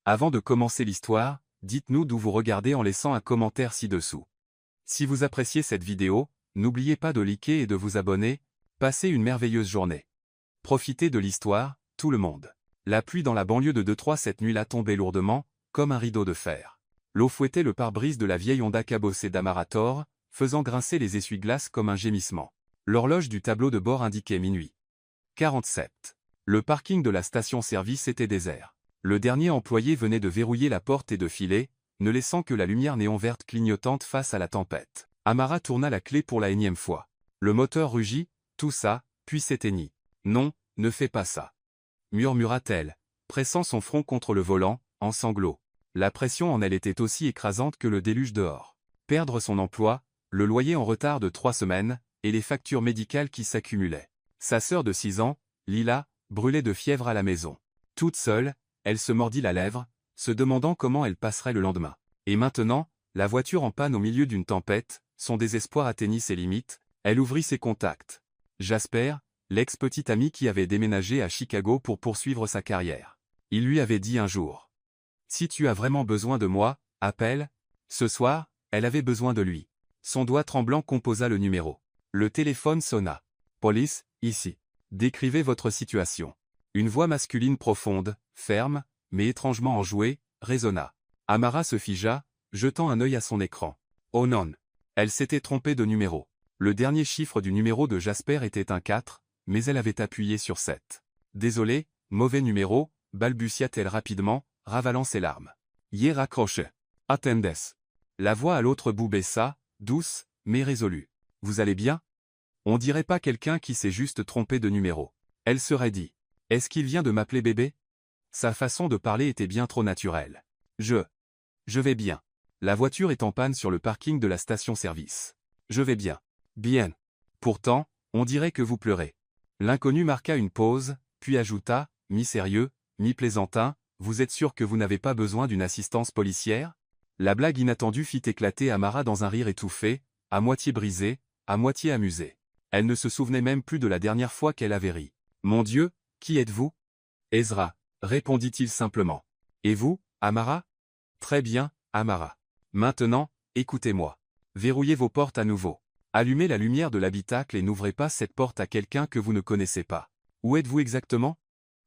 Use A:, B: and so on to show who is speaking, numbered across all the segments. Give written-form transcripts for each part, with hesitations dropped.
A: Avant de commencer l'histoire, dites-nous d'où vous regardez en laissant un commentaire ci-dessous. Si vous appréciez cette vidéo, n'oubliez pas de liker et de vous abonner. Passez une merveilleuse journée. Profitez de l'histoire, tout le monde. La pluie dans la banlieue de Détroit cette nuit-là tombait lourdement, comme un rideau de fer. L'eau fouettait le pare-brise de la vieille Honda cabossée d'Amarator, faisant grincer les essuie-glaces comme un gémissement. L'horloge du tableau de bord indiquait minuit 47. Le parking de la station-service était désert. Le dernier employé venait de verrouiller la porte et de filer, ne laissant que la lumière néon verte clignotante face à la tempête. Amara tourna la clé pour la énième fois. Le moteur rugit, toussa, puis s'éteignit. « Non, ne fais pas ça. » murmura-t-elle, pressant son front contre le volant, en sanglots. La pression en elle était aussi écrasante que le déluge dehors. Perdre son emploi, le loyer en retard de 3 semaines, et les factures médicales qui s'accumulaient. Sa sœur de 6 ans, Lila, brûlait de fièvre à la maison. Toute seule, elle se mordit la lèvre, se demandant comment elle passerait le lendemain. Et maintenant, la voiture en panne au milieu d'une tempête, son désespoir atteignit ses limites, elle ouvrit ses contacts. Jasper, l'ex-petit ami qui avait déménagé à Chicago pour poursuivre sa carrière. Il lui avait dit un jour. « Si tu as vraiment besoin de moi, appelle. » Ce soir, elle avait besoin de lui. Son doigt tremblant composa le numéro. Le téléphone sonna. « Police, ici. Décrivez votre situation. » Une voix masculine profonde, ferme, mais étrangement enjouée, résonna. Amara se figea, jetant un œil à son écran. Oh non! Elle s'était trompée de numéro. Le dernier chiffre du numéro de Jasper était un 4, mais elle avait appuyé sur 7. Désolé, mauvais numéro, balbutia-t-elle rapidement, ravalant ses larmes. Yé raccroche. Attendes. La voix à l'autre bout baissa, douce, mais résolue. Vous allez bien? On dirait pas quelqu'un qui s'est juste trompé de numéro. Elle serait dit. Est-ce qu'il vient de m'appeler bébé? Sa façon de parler était bien trop naturelle. Je vais bien. La voiture est en panne sur le parking de la station-service. Je vais bien. Bien. Pourtant, on dirait que vous pleurez. L'inconnu marqua une pause, puis ajouta, mi-sérieux, mi-plaisantin, vous êtes sûr que vous n'avez pas besoin d'une assistance policière? La blague inattendue fit éclater Amara dans un rire étouffé, à moitié brisé, à moitié amusé. Elle ne se souvenait même plus de la dernière fois qu'elle avait ri. Mon Dieu, qui êtes-vous? Ezra, répondit-il simplement. Et vous, Amara? Très bien, Amara. Maintenant, écoutez-moi. Verrouillez vos portes à nouveau. Allumez la lumière de l'habitacle et n'ouvrez pas cette porte à quelqu'un que vous ne connaissez pas. Où êtes-vous exactement?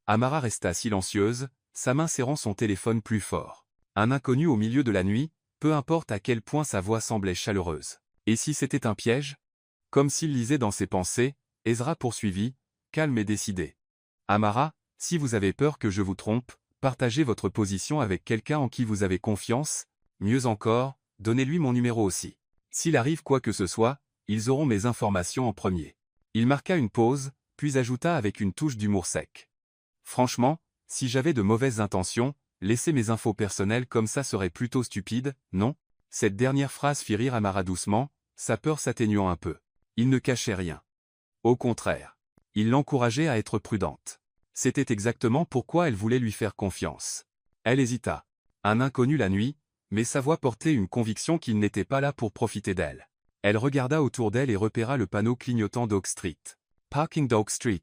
A: Amara resta silencieuse, sa main serrant son téléphone plus fort. Un inconnu au milieu de la nuit, peu importe à quel point sa voix semblait chaleureuse. Et si c'était un piège? Comme s'il lisait dans ses pensées, Ezra poursuivit, calme et décidé. Amara, si vous avez peur que je vous trompe, partagez votre position avec quelqu'un en qui vous avez confiance, mieux encore, donnez-lui mon numéro aussi. S'il arrive quoi que ce soit, ils auront mes informations en premier. Il marqua une pause, puis ajouta avec une touche d'humour sec. Franchement, si j'avais de mauvaises intentions, laisser mes infos personnelles comme ça serait plutôt stupide, non? Cette dernière phrase fit rire Amara doucement, sa peur s'atténuant un peu. Il ne cachait rien. Au contraire. Il l'encourageait à être prudente. C'était exactement pourquoi elle voulait lui faire confiance. Elle hésita. Un inconnu la nuit, mais sa voix portait une conviction qu'il n'était pas là pour profiter d'elle. Elle regarda autour d'elle et repéra le panneau clignotant d'Oak Street. Parking d'Oak Street.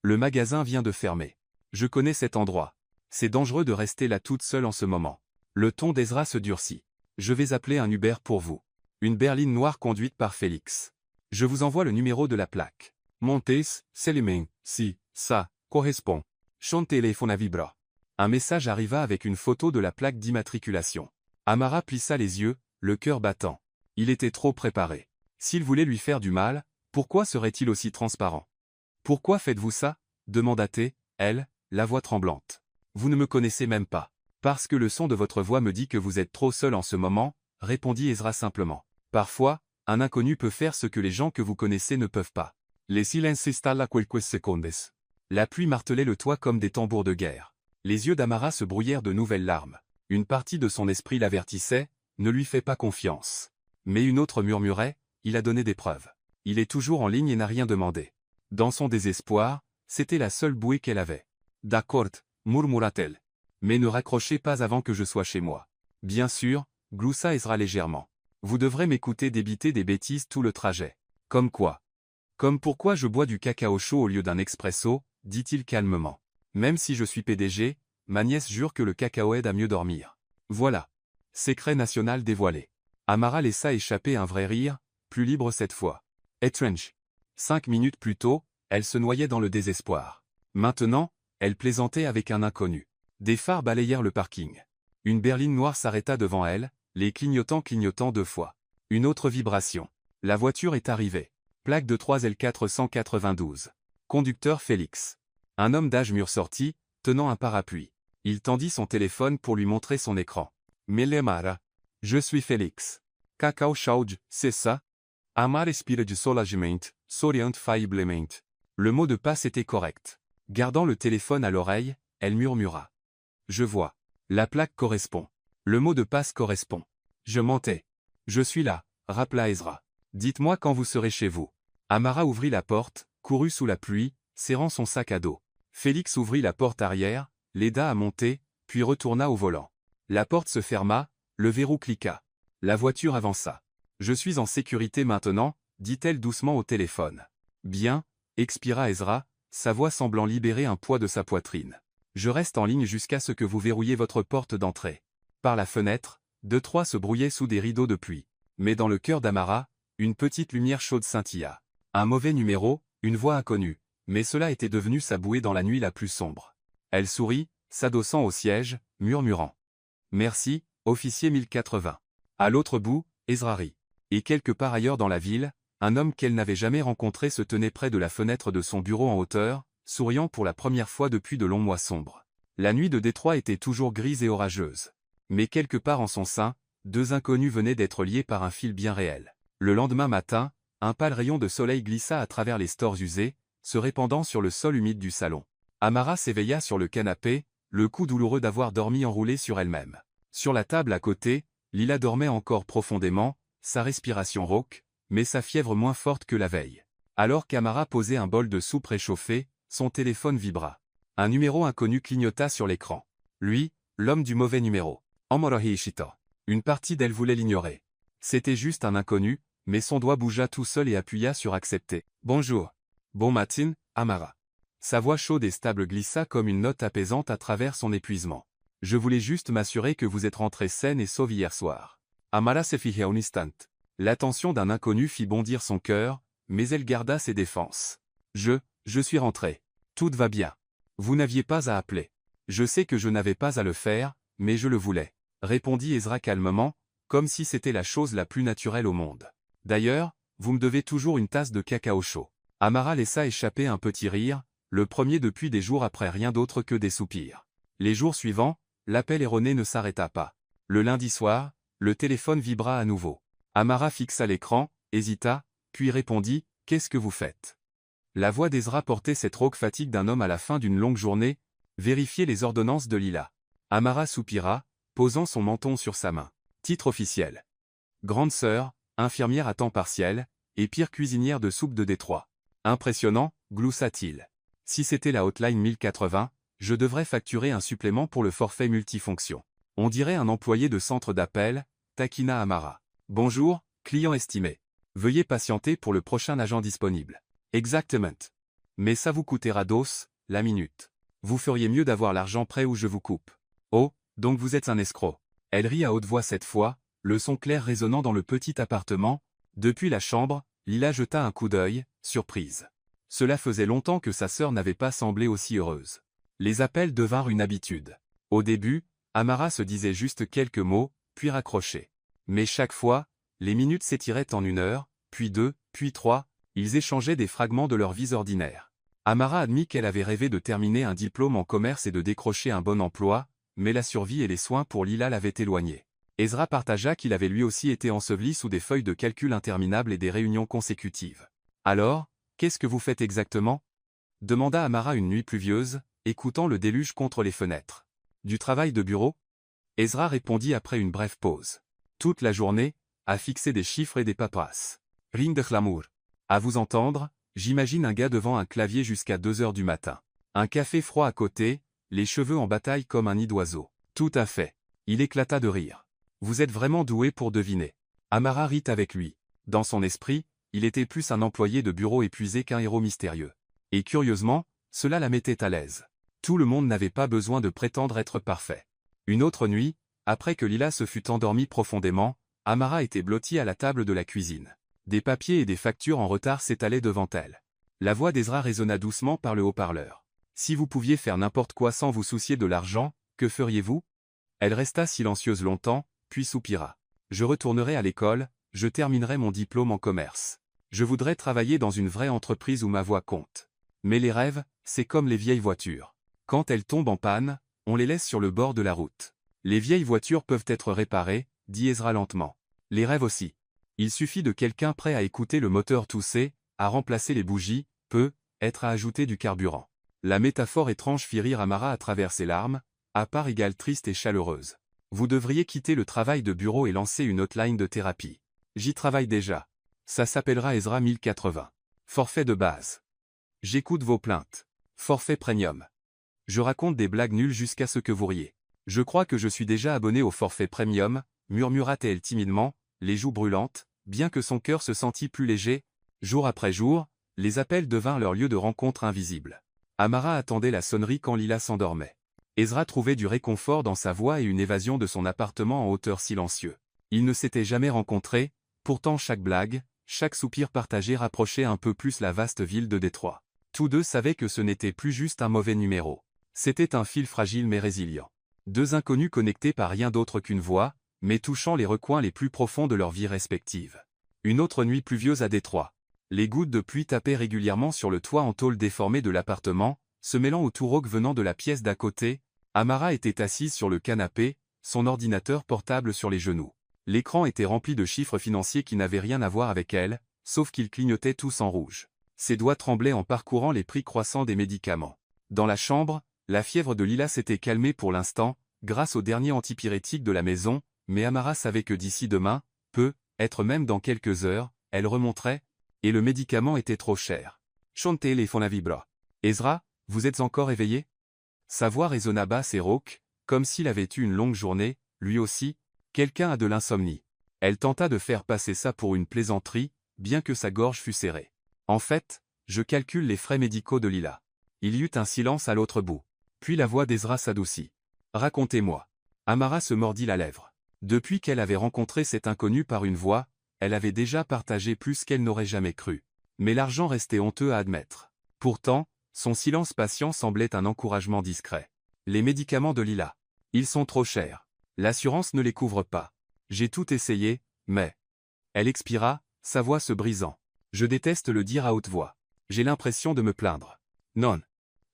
A: Le magasin vient de fermer. Je connais cet endroit. C'est dangereux de rester là toute seule en ce moment. Le ton d'Ezra se durcit. Je vais appeler un Uber pour vous. Une berline noire conduite par Félix. Je vous envoie le numéro de la plaque. Montes, Seliming, si, ça, correspond. Son téléphone vibra. Un message arriva avec une photo de la plaque d'immatriculation. Amara plissa les yeux, le cœur battant. Il était trop préparé. S'il voulait lui faire du mal, pourquoi serait-il aussi transparent? Pourquoi faites-vous ça? Demanda-t-elle, elle, la voix tremblante. Vous ne me connaissez même pas. Parce que le son de votre voix me dit que vous êtes trop seul en ce moment, répondit Ezra simplement. Parfois, un inconnu peut faire ce que les gens que vous connaissez ne peuvent pas. Les silences s'installent à quelques secondes. La pluie martelait le toit comme des tambours de guerre. Les yeux d'Amara se brouillèrent de nouvelles larmes. Une partie de son esprit l'avertissait, ne lui fais pas confiance. Mais une autre murmurait, il a donné des preuves. Il est toujours en ligne et n'a rien demandé. Dans son désespoir, c'était la seule bouée qu'elle avait. D'accord, murmura-t-elle. Mais ne raccrochez pas avant que je sois chez moi. Bien sûr, gloussa Ezra légèrement. Vous devrez m'écouter débiter des bêtises tout le trajet. Comme quoi? Comme pourquoi je bois du cacao chaud au lieu d'un expresso, dit-il calmement. Même si je suis PDG, ma nièce jure que le cacao aide à mieux dormir. Voilà. Secret national dévoilé. Amara laissa échapper un vrai rire, plus libre cette fois. Étrange. 5 minutes plus tôt, elle se noyait dans le désespoir. Maintenant, elle plaisantait avec un inconnu. Des phares balayèrent le parking. Une berline noire s'arrêta devant elle, les clignotants 2 fois. Une autre vibration. La voiture est arrivée. Plaque de 3L492. Conducteur Félix. Un homme d'âge mûr sortit, tenant un parapluie. Il tendit son téléphone pour lui montrer son écran. Melemara. Je suis Félix. Cacau Chaude, c'est ça? Amar respira de soulagement, souriant failliblement. Le mot de passe était correct. Gardant le téléphone à l'oreille, elle murmura. Je vois. La plaque correspond. Le mot de passe correspond. Je mentais. Je suis là, rappela Ezra. Dites-moi quand vous serez chez vous. Amara ouvrit la porte, courut sous la pluie, serrant son sac à dos. Félix ouvrit la porte arrière, l'aida à monter, puis retourna au volant. La porte se ferma, le verrou cliqua. La voiture avança. Je suis en sécurité maintenant, dit-elle doucement au téléphone. Bien, expira Ezra, sa voix semblant libérer un poids de sa poitrine. Je reste en ligne jusqu'à ce que vous verrouillez votre porte d'entrée. Par la fenêtre, 2-3 se brouillaient sous des rideaux de pluie. Mais dans le cœur d'Amara, une petite lumière chaude scintilla. Un mauvais numéro, une voix inconnue. Mais cela était devenu sa bouée dans la nuit la plus sombre. Elle sourit, s'adossant au siège, murmurant. Merci, officier 1080. À l'autre bout, Ezra rit. Et quelque part ailleurs dans la ville, un homme qu'elle n'avait jamais rencontré se tenait près de la fenêtre de son bureau en hauteur, souriant pour la première fois depuis de longs mois sombres. La nuit de Détroit était toujours grise et orageuse. Mais quelque part en son sein, 2 inconnus venaient d'être liés par un fil bien réel. Le lendemain matin, un pâle rayon de soleil glissa à travers les stores usés, se répandant sur le sol humide du salon. Amara s'éveilla sur le canapé, le coup douloureux d'avoir dormi enroulé sur elle-même. Sur la table à côté, Lila dormait encore profondément, sa respiration rauque, mais sa fièvre moins forte que la veille. Alors qu'Amara posait un bol de soupe réchauffée, son téléphone vibra. Un numéro inconnu clignota sur l'écran. Lui, l'homme du mauvais numéro. Amorohi Ishita. Une partie d'elle voulait l'ignorer. C'était juste un inconnu, mais son doigt bougea tout seul et appuya sur accepter. Bonjour. Bon matin, Amara. Sa voix chaude et stable glissa comme une note apaisante à travers son épuisement. Je voulais juste m'assurer que vous êtes rentrée saine et sauve hier soir. Amara se fija un instant. L'attention d'un inconnu fit bondir son cœur, mais elle garda ses défenses. Je suis rentrée. Tout va bien. Vous n'aviez pas à appeler. Je sais que je n'avais pas à le faire, mais je le voulais, répondit Ezra calmement, comme si c'était la chose la plus naturelle au monde. D'ailleurs, vous me devez toujours une tasse de cacao chaud. Amara laissa échapper un petit rire, le premier depuis des jours après rien d'autre que des soupirs. Les jours suivants, l'appel erroné ne s'arrêta pas. Le lundi soir, le téléphone vibra à nouveau. Amara fixa l'écran, hésita, puis répondit « Qu'est-ce que vous faites ?» La voix d'Ezra portait cette rauque fatigue d'un homme à la fin d'une longue journée, vérifier les ordonnances de Lila. Amara soupira, posant son menton sur sa main. Titre officiel. Grande sœur, infirmière à temps partiel, et pire cuisinière de soupe de Détroit. Impressionnant, gloussa-t-il. Si c'était la hotline 1080, je devrais facturer un supplément pour le forfait multifonction. On dirait un employé de centre d'appel, taquina Amara. Bonjour, client estimé. Veuillez patienter pour le prochain agent disponible. Exactement. Mais ça vous coûtera dos, la minute. Vous feriez mieux d'avoir l'argent prêt ou je vous coupe. Oh, donc vous êtes un escroc. Elle rit à haute voix cette fois, le son clair résonnant dans le petit appartement. Depuis la chambre, Lila jeta un coup d'œil, surprise. Cela faisait longtemps que sa sœur n'avait pas semblé aussi heureuse. Les appels devinrent une habitude. Au début, Amara se disait juste quelques mots, puis raccrochait. Mais chaque fois, les minutes s'étiraient en 1 heure, puis 2, puis 3, ils échangeaient des fragments de leur vie ordinaire. Amara admit qu'elle avait rêvé de terminer un diplôme en commerce et de décrocher un bon emploi, mais la survie et les soins pour Lila l'avaient éloignée. Ezra partagea qu'il avait lui aussi été enseveli sous des feuilles de calcul interminables et des réunions consécutives. Alors, qu'est-ce que vous faites exactement ? Demanda Amara une nuit pluvieuse, écoutant le déluge contre les fenêtres. Du travail de bureau ? Ezra répondit après une brève pause. Toute la journée, à fixer des chiffres et des paperasses. Ring de glamour. À vous entendre, j'imagine un gars devant un clavier jusqu'à 2 heures du matin. Un café froid à côté, les cheveux en bataille comme un nid d'oiseau. Tout à fait. Il éclata de rire. Vous êtes vraiment doué pour deviner. Amara rit avec lui. Dans son esprit, il était plus un employé de bureau épuisé qu'un héros mystérieux. Et curieusement, cela la mettait à l'aise. Tout le monde n'avait pas besoin de prétendre être parfait. Une autre nuit, après que Lila se fut endormie profondément, Amara était blottie à la table de la cuisine. Des papiers et des factures en retard s'étalaient devant elle. La voix d'Ezra résonna doucement par le haut-parleur. « Si vous pouviez faire n'importe quoi sans vous soucier de l'argent, que feriez-vous » Elle resta silencieuse longtemps, puis soupira. « Je retournerai à l'école, je terminerai mon diplôme en commerce. Je voudrais travailler dans une vraie entreprise où ma voix compte. Mais les rêves, c'est comme les vieilles voitures. Quand elles tombent en panne, on les laisse sur le bord de la route. Les vieilles voitures peuvent être réparées, dit Ezra lentement. Les rêves aussi. Il suffit de quelqu'un prêt à écouter le moteur tousser, à remplacer les bougies, peut être à ajouter du carburant. » La métaphore étrange fit rire Amara à travers ses larmes, à part égale triste et chaleureuse. « Vous devriez quitter le travail de bureau et lancer une hotline de thérapie. J'y travaille déjà. Ça s'appellera Ezra 1080. Forfait de base. J'écoute vos plaintes. Forfait premium. Je raconte des blagues nulles jusqu'à ce que vous riez. Je crois que je suis déjà abonné au forfait premium, murmura-t-elle timidement, les joues brûlantes, bien que son cœur se sentît plus léger. Jour après jour, les appels devinrent leur lieu de rencontre invisible. Amara attendait la sonnerie quand Lila s'endormait. Ezra trouvait du réconfort dans sa voix et une évasion de son appartement en hauteur silencieux. Ils ne s'étaient jamais rencontrés, pourtant chaque blague, chaque soupir partagé rapprochait un peu plus la vaste ville de Détroit. Tous deux savaient que ce n'était plus juste un mauvais numéro. C'était un fil fragile mais résilient. Deux inconnus connectés par rien d'autre qu'une voix, mais touchant les recoins les plus profonds de leur vie respective. Une autre nuit pluvieuse à Détroit. Les gouttes de pluie tapaient régulièrement sur le toit en tôle déformé de l'appartement, se mêlant au tout rauque venant de la pièce d'à côté. Amara était assise sur le canapé, son ordinateur portable sur les genoux. L'écran était rempli de chiffres financiers qui n'avaient rien à voir avec elle, sauf qu'ils clignotaient tous en rouge. Ses doigts tremblaient en parcourant les prix croissants des médicaments. Dans la chambre, la fièvre de Lila s'était calmée pour l'instant, grâce au dernier antipyrétique de la maison, mais Amara savait que d'ici demain, peut-être même dans quelques heures, elle remonterait, et le médicament était trop cher. Chante les fonavibra. Ezra, vous êtes encore éveillé? Sa voix résonna basse et rauque, comme s'il avait eu une longue journée, lui aussi. Quelqu'un a de l'insomnie. Elle tenta de faire passer ça pour une plaisanterie, bien que sa gorge fût serrée. En fait, je calcule les frais médicaux de Lila. Il y eut un silence à l'autre bout. Puis la voix d'Ezra s'adoucit. Racontez-moi. Amara se mordit la lèvre. Depuis qu'elle avait rencontré cet inconnu par une voix, elle avait déjà partagé plus qu'elle n'aurait jamais cru. Mais l'argent restait honteux à admettre. Pourtant, son silence patient semblait un encouragement discret. Les médicaments de Lila. Ils sont trop chers. L'assurance ne les couvre pas. J'ai tout essayé, mais... Elle expira, sa voix se brisant. Je déteste le dire à haute voix. J'ai l'impression de me plaindre. Non.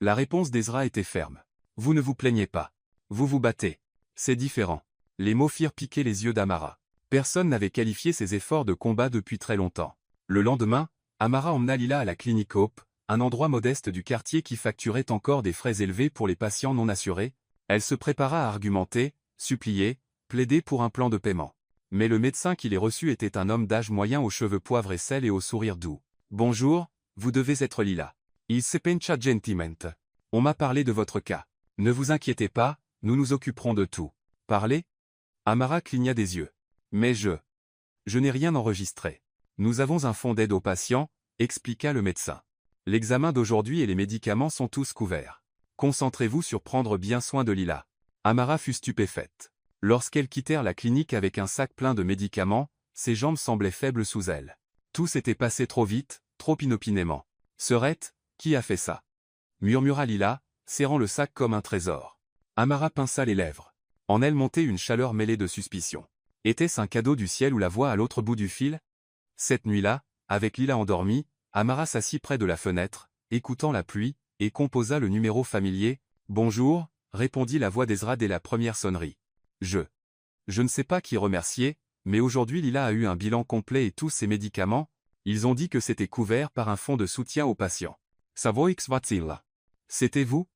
A: La réponse d'Ezra était ferme. Vous ne vous plaignez pas. Vous vous battez. C'est différent. Les mots firent piquer les yeux d'Amara. Personne n'avait qualifié ses efforts de combat depuis très longtemps. Le lendemain, Amara emmena Lila à la clinique Hope, un endroit modeste du quartier qui facturait encore des frais élevés pour les patients non assurés. Elle se prépara à argumenter, supplier, plaider pour un plan de paiement. Mais le médecin qui les reçut était un homme d'âge moyen aux cheveux poivre et sel et au sourire doux. « Bonjour, vous devez être Lila. Il se pencha gentiment. On m'a parlé de votre cas. Ne vous inquiétez pas, nous nous occuperons de tout. Parlez ?» Amara cligna des yeux. « Mais je n'ai rien enregistré. Nous avons un fonds d'aide aux patients, » expliqua le médecin. « L'examen d'aujourd'hui et les médicaments sont tous couverts. Concentrez-vous sur prendre bien soin de Lila. » Amara fut stupéfaite. Lorsqu'elles quittèrent la clinique avec un sac plein de médicaments, ses jambes semblaient faibles sous elle. Tout s'était passé trop vite, trop inopinément. « Serette, qui a fait ça ?» murmura Lila, serrant le sac comme un trésor. Amara pinça les lèvres. En elle montait une chaleur mêlée de suspicion. Était-ce un cadeau du ciel ou la voix à l'autre bout du fil? Cette nuit-là, avec Lila endormie, Amara s'assit près de la fenêtre, écoutant la pluie, et composa le numéro familier. « Bonjour », répondit la voix d'Ezra dès la première sonnerie. Je ne sais pas qui remercier, mais aujourd'hui Lila a eu un bilan complet et tous ses médicaments, ils ont dit que c'était couvert par un fonds de soutien aux patients. C'était vous?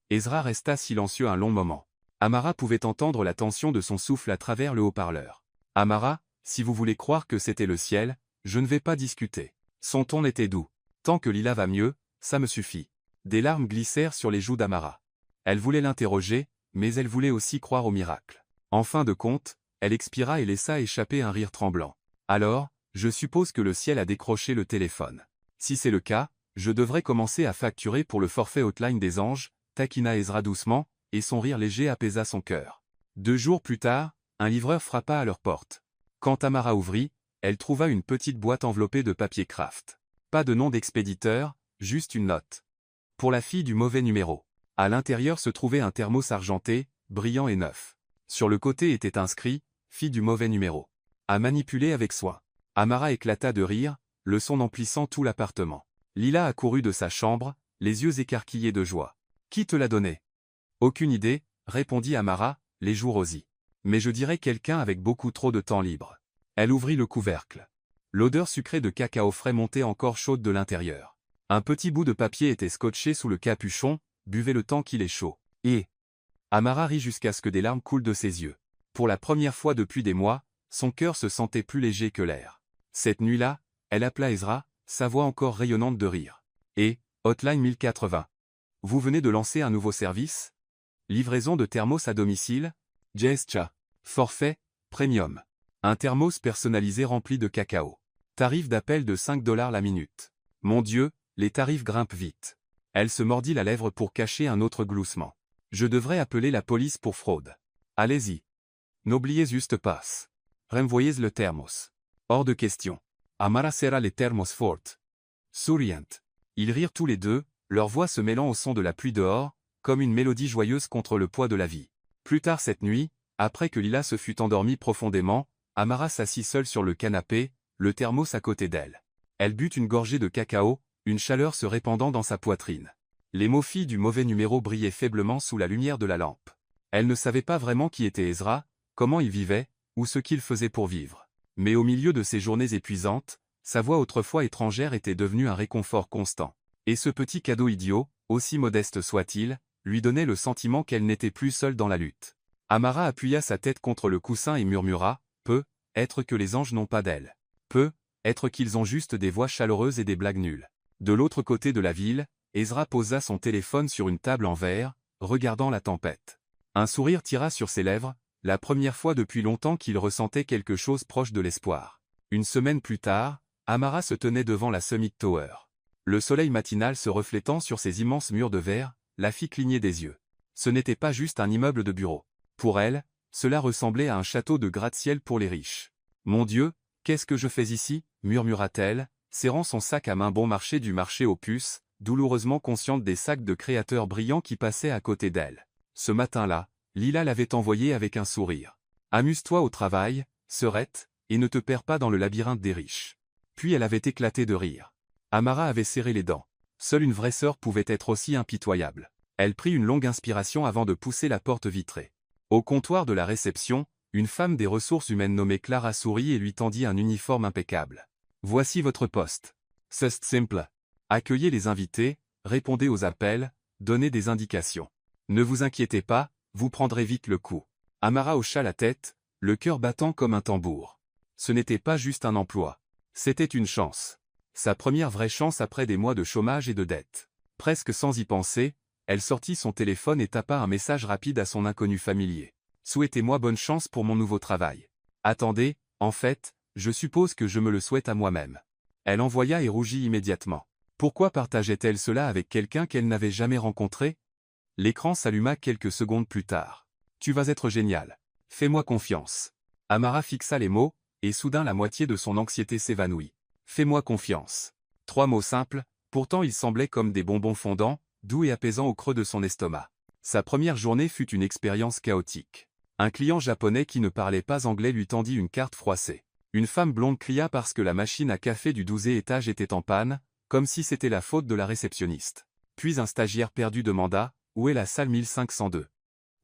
A: Ezra resta silencieux un long moment. Amara pouvait entendre la tension de son souffle à travers le haut-parleur. Amara, si vous voulez croire que c'était le ciel, je ne vais pas discuter. Son ton était doux. Tant que Lila va mieux, ça me suffit. Des larmes glissèrent sur les joues d'Amara. Elle voulait l'interroger, mais elle voulait aussi croire au miracle. En fin de compte, elle expira et laissa échapper un rire tremblant. Alors, je suppose que le ciel a décroché le téléphone. Si c'est le cas, je devrais commencer à facturer pour le forfait hotline des anges, taquina Ezra doucement, et son rire léger apaisa son cœur. 2 jours plus tard, un livreur frappa à leur porte. Quand Amara ouvrit, elle trouva une petite boîte enveloppée de papier craft. Pas de nom d'expéditeur, juste une note. Pour la fille du mauvais numéro. À l'intérieur se trouvait un thermos argenté, brillant et neuf. Sur le côté était inscrit « Fille du mauvais numéro ». À manipuler avec soin. Amara éclata de rire, le son emplissant tout l'appartement. Lila accourut de sa chambre, les yeux écarquillés de joie. « Qui te l'a donné ?»« Aucune idée, » répondit Amara, les joues rosies. « Mais je dirais quelqu'un avec beaucoup trop de temps libre. » Elle ouvrit le couvercle. L'odeur sucrée de cacao frais montait encore chaude de l'intérieur. Un petit bout de papier était scotché sous le capuchon, buvez le temps qu'il est chaud. Et Amara rit jusqu'à ce que des larmes coulent de ses yeux. Pour la première fois depuis des mois, son cœur se sentait plus léger que l'air. Cette nuit-là, elle appela Ezra, sa voix encore rayonnante de rire. Et, Hotline 1080. Vous venez de lancer un nouveau service? Livraison de thermos à domicile? Gestia. Forfait, premium. Un thermos personnalisé rempli de cacao. Tarif d'appel de 5 $ la minute. Mon Dieu, les tarifs grimpent vite. Elle se mordit la lèvre pour cacher un autre gloussement. Je devrais appeler la police pour fraude. Allez-y. N'oubliez juste pas. Renvoyez le thermos. Hors de question. Amara serra les thermos fortes. Souriante. Ils rirent tous les deux, leur voix se mêlant au son de la pluie dehors, comme une mélodie joyeuse contre le poids de la vie. Plus tard cette nuit, après que Lila se fut endormie profondément, Amara s'assit seule sur le canapé, le thermos à côté d'elle. Elle but une gorgée de cacao, une chaleur se répandant dans sa poitrine. Les mots filles du mauvais numéro brillaient faiblement sous la lumière de la lampe. Elle ne savait pas vraiment qui était Ezra, comment il vivait, ou ce qu'il faisait pour vivre. Mais au milieu de ces journées épuisantes, sa voix autrefois étrangère était devenue un réconfort constant. Et ce petit cadeau idiot, aussi modeste soit-il, lui donnait le sentiment qu'elle n'était plus seule dans la lutte. Amara appuya sa tête contre le coussin et murmura, « Peu, être que les anges n'ont pas d'ailes. Peu, être qu'ils ont juste des voix chaleureuses et des blagues nulles. » De l'autre côté de la ville, Ezra posa son téléphone sur une table en verre, regardant la tempête. Un sourire tira sur ses lèvres, la première fois depuis longtemps qu'il ressentait quelque chose proche de l'espoir. Une semaine plus tard, Amara se tenait devant la Summit Tower. Le soleil matinal se reflétant sur ses immenses murs de verre, la fit cligner des yeux. Ce n'était pas juste un immeuble de bureau. Pour elle, cela ressemblait à un château de gratte-ciel pour les riches. « Mon Dieu, qu'est-ce que je fais ici ?» murmura-t-elle, serrant son sac à main bon marché du marché aux puces, douloureusement consciente des sacs de créateurs brillants qui passaient à côté d'elle. Ce matin-là, Lila l'avait envoyée avec un sourire. « Amuse-toi au travail, sœurette, et ne te perds pas dans le labyrinthe des riches. » Puis elle avait éclaté de rire. Amara avait serré les dents. Seule une vraie sœur pouvait être aussi impitoyable. Elle prit une longue inspiration avant de pousser la porte vitrée. Au comptoir de la réception, une femme des ressources humaines nommée Clara sourit et lui tendit un uniforme impeccable. « Voici votre poste. C'est simple. Accueillez les invités, répondez aux appels, donnez des indications. Ne vous inquiétez pas, vous prendrez vite le coup. » Amara hocha la tête, le cœur battant comme un tambour. Ce n'était pas juste un emploi. C'était une chance. Sa première vraie chance après des mois de chômage et de dettes. Presque sans y penser, elle sortit son téléphone et tapa un message rapide à son inconnu familier. « Souhaitez-moi bonne chance pour mon nouveau travail. Attendez, en fait, je suppose que je me le souhaite à moi-même. » Elle envoya et rougit immédiatement. Pourquoi partageait-elle cela avec quelqu'un qu'elle n'avait jamais rencontré? L'écran s'alluma quelques secondes plus tard. « Tu vas être génial. Fais-moi confiance. » Amara fixa les mots, et soudain la moitié de son anxiété s'évanouit. « Fais-moi confiance. » 3 mots simples, pourtant ils semblaient comme des bonbons fondants, doux et apaisants au creux de son estomac. Sa première journée fut une expérience chaotique. Un client japonais qui ne parlait pas anglais lui tendit une carte froissée. Une femme blonde cria parce que la machine à café du 12e étage était en panne, comme si c'était la faute de la réceptionniste. Puis un stagiaire perdu demanda « Où est la salle 1502 ?»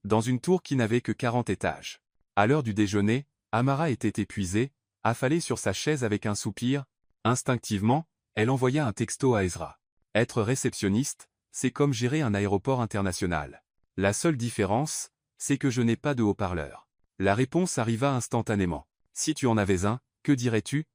A: Dans une tour qui n'avait que 40 étages. À l'heure du déjeuner, Amara était épuisée, affalée sur sa chaise avec un soupir. Instinctivement, elle envoya un texto à Ezra. Être réceptionniste, c'est comme gérer un aéroport international. La seule différence, c'est que je n'ai pas de haut-parleur. La réponse arriva instantanément. Si tu en avais un, que dirais-tu?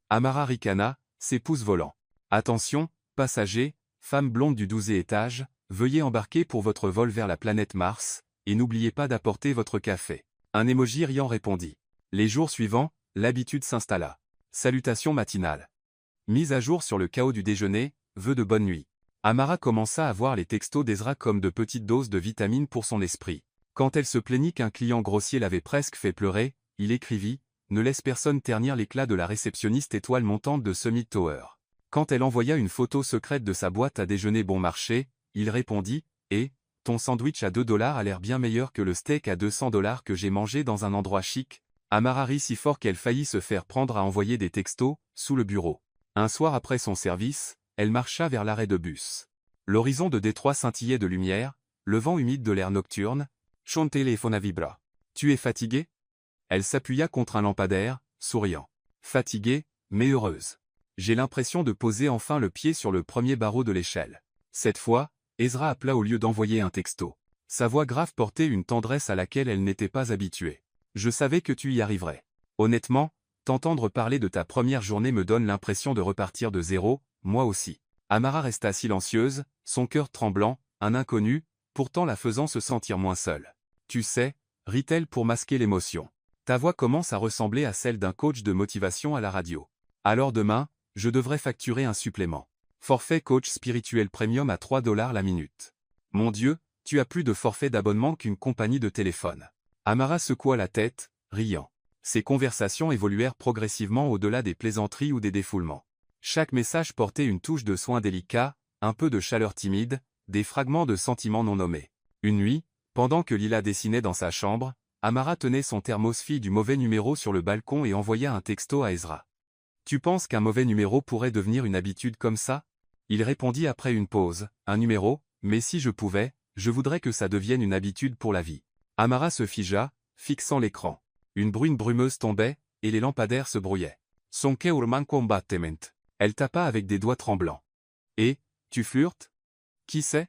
A: Amara ricana, ses pouces volants. Attention, passagers, femme blonde du 12e étage, veuillez embarquer pour votre vol vers la planète Mars, et n'oubliez pas d'apporter votre café. Un émoji riant répondit. Les jours suivants, l'habitude s'installa. Salutations matinales. Mise à jour sur le chaos du déjeuner, vœux de bonne nuit. Amara commença à voir les textos d'Ezra comme de petites doses de vitamines pour son esprit. Quand elle se plaignit qu'un client grossier l'avait presque fait pleurer, il écrivit « Ne laisse personne ternir l'éclat de la réceptionniste étoile montante de Summit Tower ». Quand elle envoya une photo secrète de sa boîte à déjeuner bon marché, il répondit « Et, ton sandwich à 2 $ a l'air bien meilleur que le steak à 200 $ que j'ai mangé dans un endroit chic ». Amara rit si fort qu'elle faillit se faire prendre à envoyer des textos, sous le bureau. Un soir après son service, elle marcha vers l'arrêt de bus. L'horizon de Détroit scintillait de lumière, le vent humide de l'air nocturne. Son téléphone vibra. Tu es fatiguée? Elle s'appuya contre un lampadaire, souriant. Fatiguée, mais heureuse. J'ai l'impression de poser enfin le pied sur le premier barreau de l'échelle. Cette fois, Ezra appela au lieu d'envoyer un texto. Sa voix grave portait une tendresse à laquelle elle n'était pas habituée. Je savais que tu y arriverais. Honnêtement, t'entendre parler de ta première journée me donne l'impression de repartir de zéro, moi aussi. Amara resta silencieuse, son cœur tremblant, un inconnu, pourtant la faisant se sentir moins seule. Tu sais, rit-elle pour masquer l'émotion. Ta voix commence à ressembler à celle d'un coach de motivation à la radio. Alors demain, je devrais facturer un supplément. Forfait coach spirituel premium à 3 $ la minute. Mon Dieu, tu as plus de forfait d'abonnement qu'une compagnie de téléphone. Amara secoua la tête, riant. Ces conversations évoluèrent progressivement au-delà des plaisanteries ou des défoulements. Chaque message portait une touche de soin délicat, un peu de chaleur timide, des fragments de sentiments non nommés. Une nuit, pendant que Lila dessinait dans sa chambre, Amara tenait son thermos fille du mauvais numéro sur le balcon et envoya un texto à Ezra. « Tu penses qu'un mauvais numéro pourrait devenir une habitude comme ça ?» Il répondit après une pause, « Un numéro, mais si je pouvais, je voudrais que ça devienne une habitude pour la vie. » Amara se figea, fixant l'écran. Une bruine brumeuse tombait, et les lampadaires se brouillaient. Son cœur manque combattement. Elle tapa avec des doigts tremblants. « Et, tu flirtes? Qui sait ?»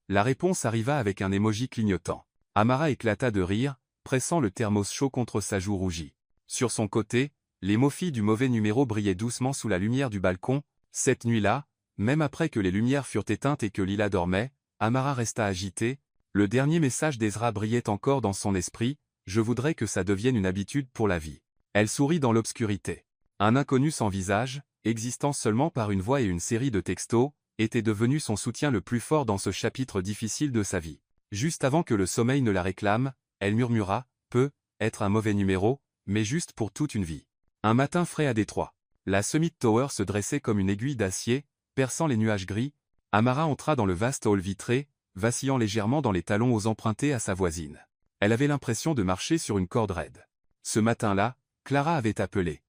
A: La réponse arriva avec un émoji clignotant. Amara éclata de rire, pressant le thermos chaud contre sa joue rougie. Sur son côté, les mots filles du mauvais numéro brillaient doucement sous la lumière du balcon. Cette nuit-là, même après que les lumières furent éteintes et que Lila dormait, Amara resta agitée. Le dernier message d'Ezra brillait encore dans son esprit. « Je voudrais que ça devienne une habitude pour la vie. » Elle sourit dans l'obscurité. Un inconnu sans visage, existant seulement par une voix et une série de textos, était devenu son soutien le plus fort dans ce chapitre difficile de sa vie. Juste avant que le sommeil ne la réclame, elle murmura « Peut être un mauvais numéro, mais juste pour toute une vie. » Un matin frais à Détroit. La Summit Tower se dressait comme une aiguille d'acier, perçant les nuages gris. Amara entra dans le vaste hall vitré, vacillant légèrement dans les talons aux empruntés à sa voisine. Elle avait l'impression de marcher sur une corde raide. Ce matin-là, Clara avait appelé.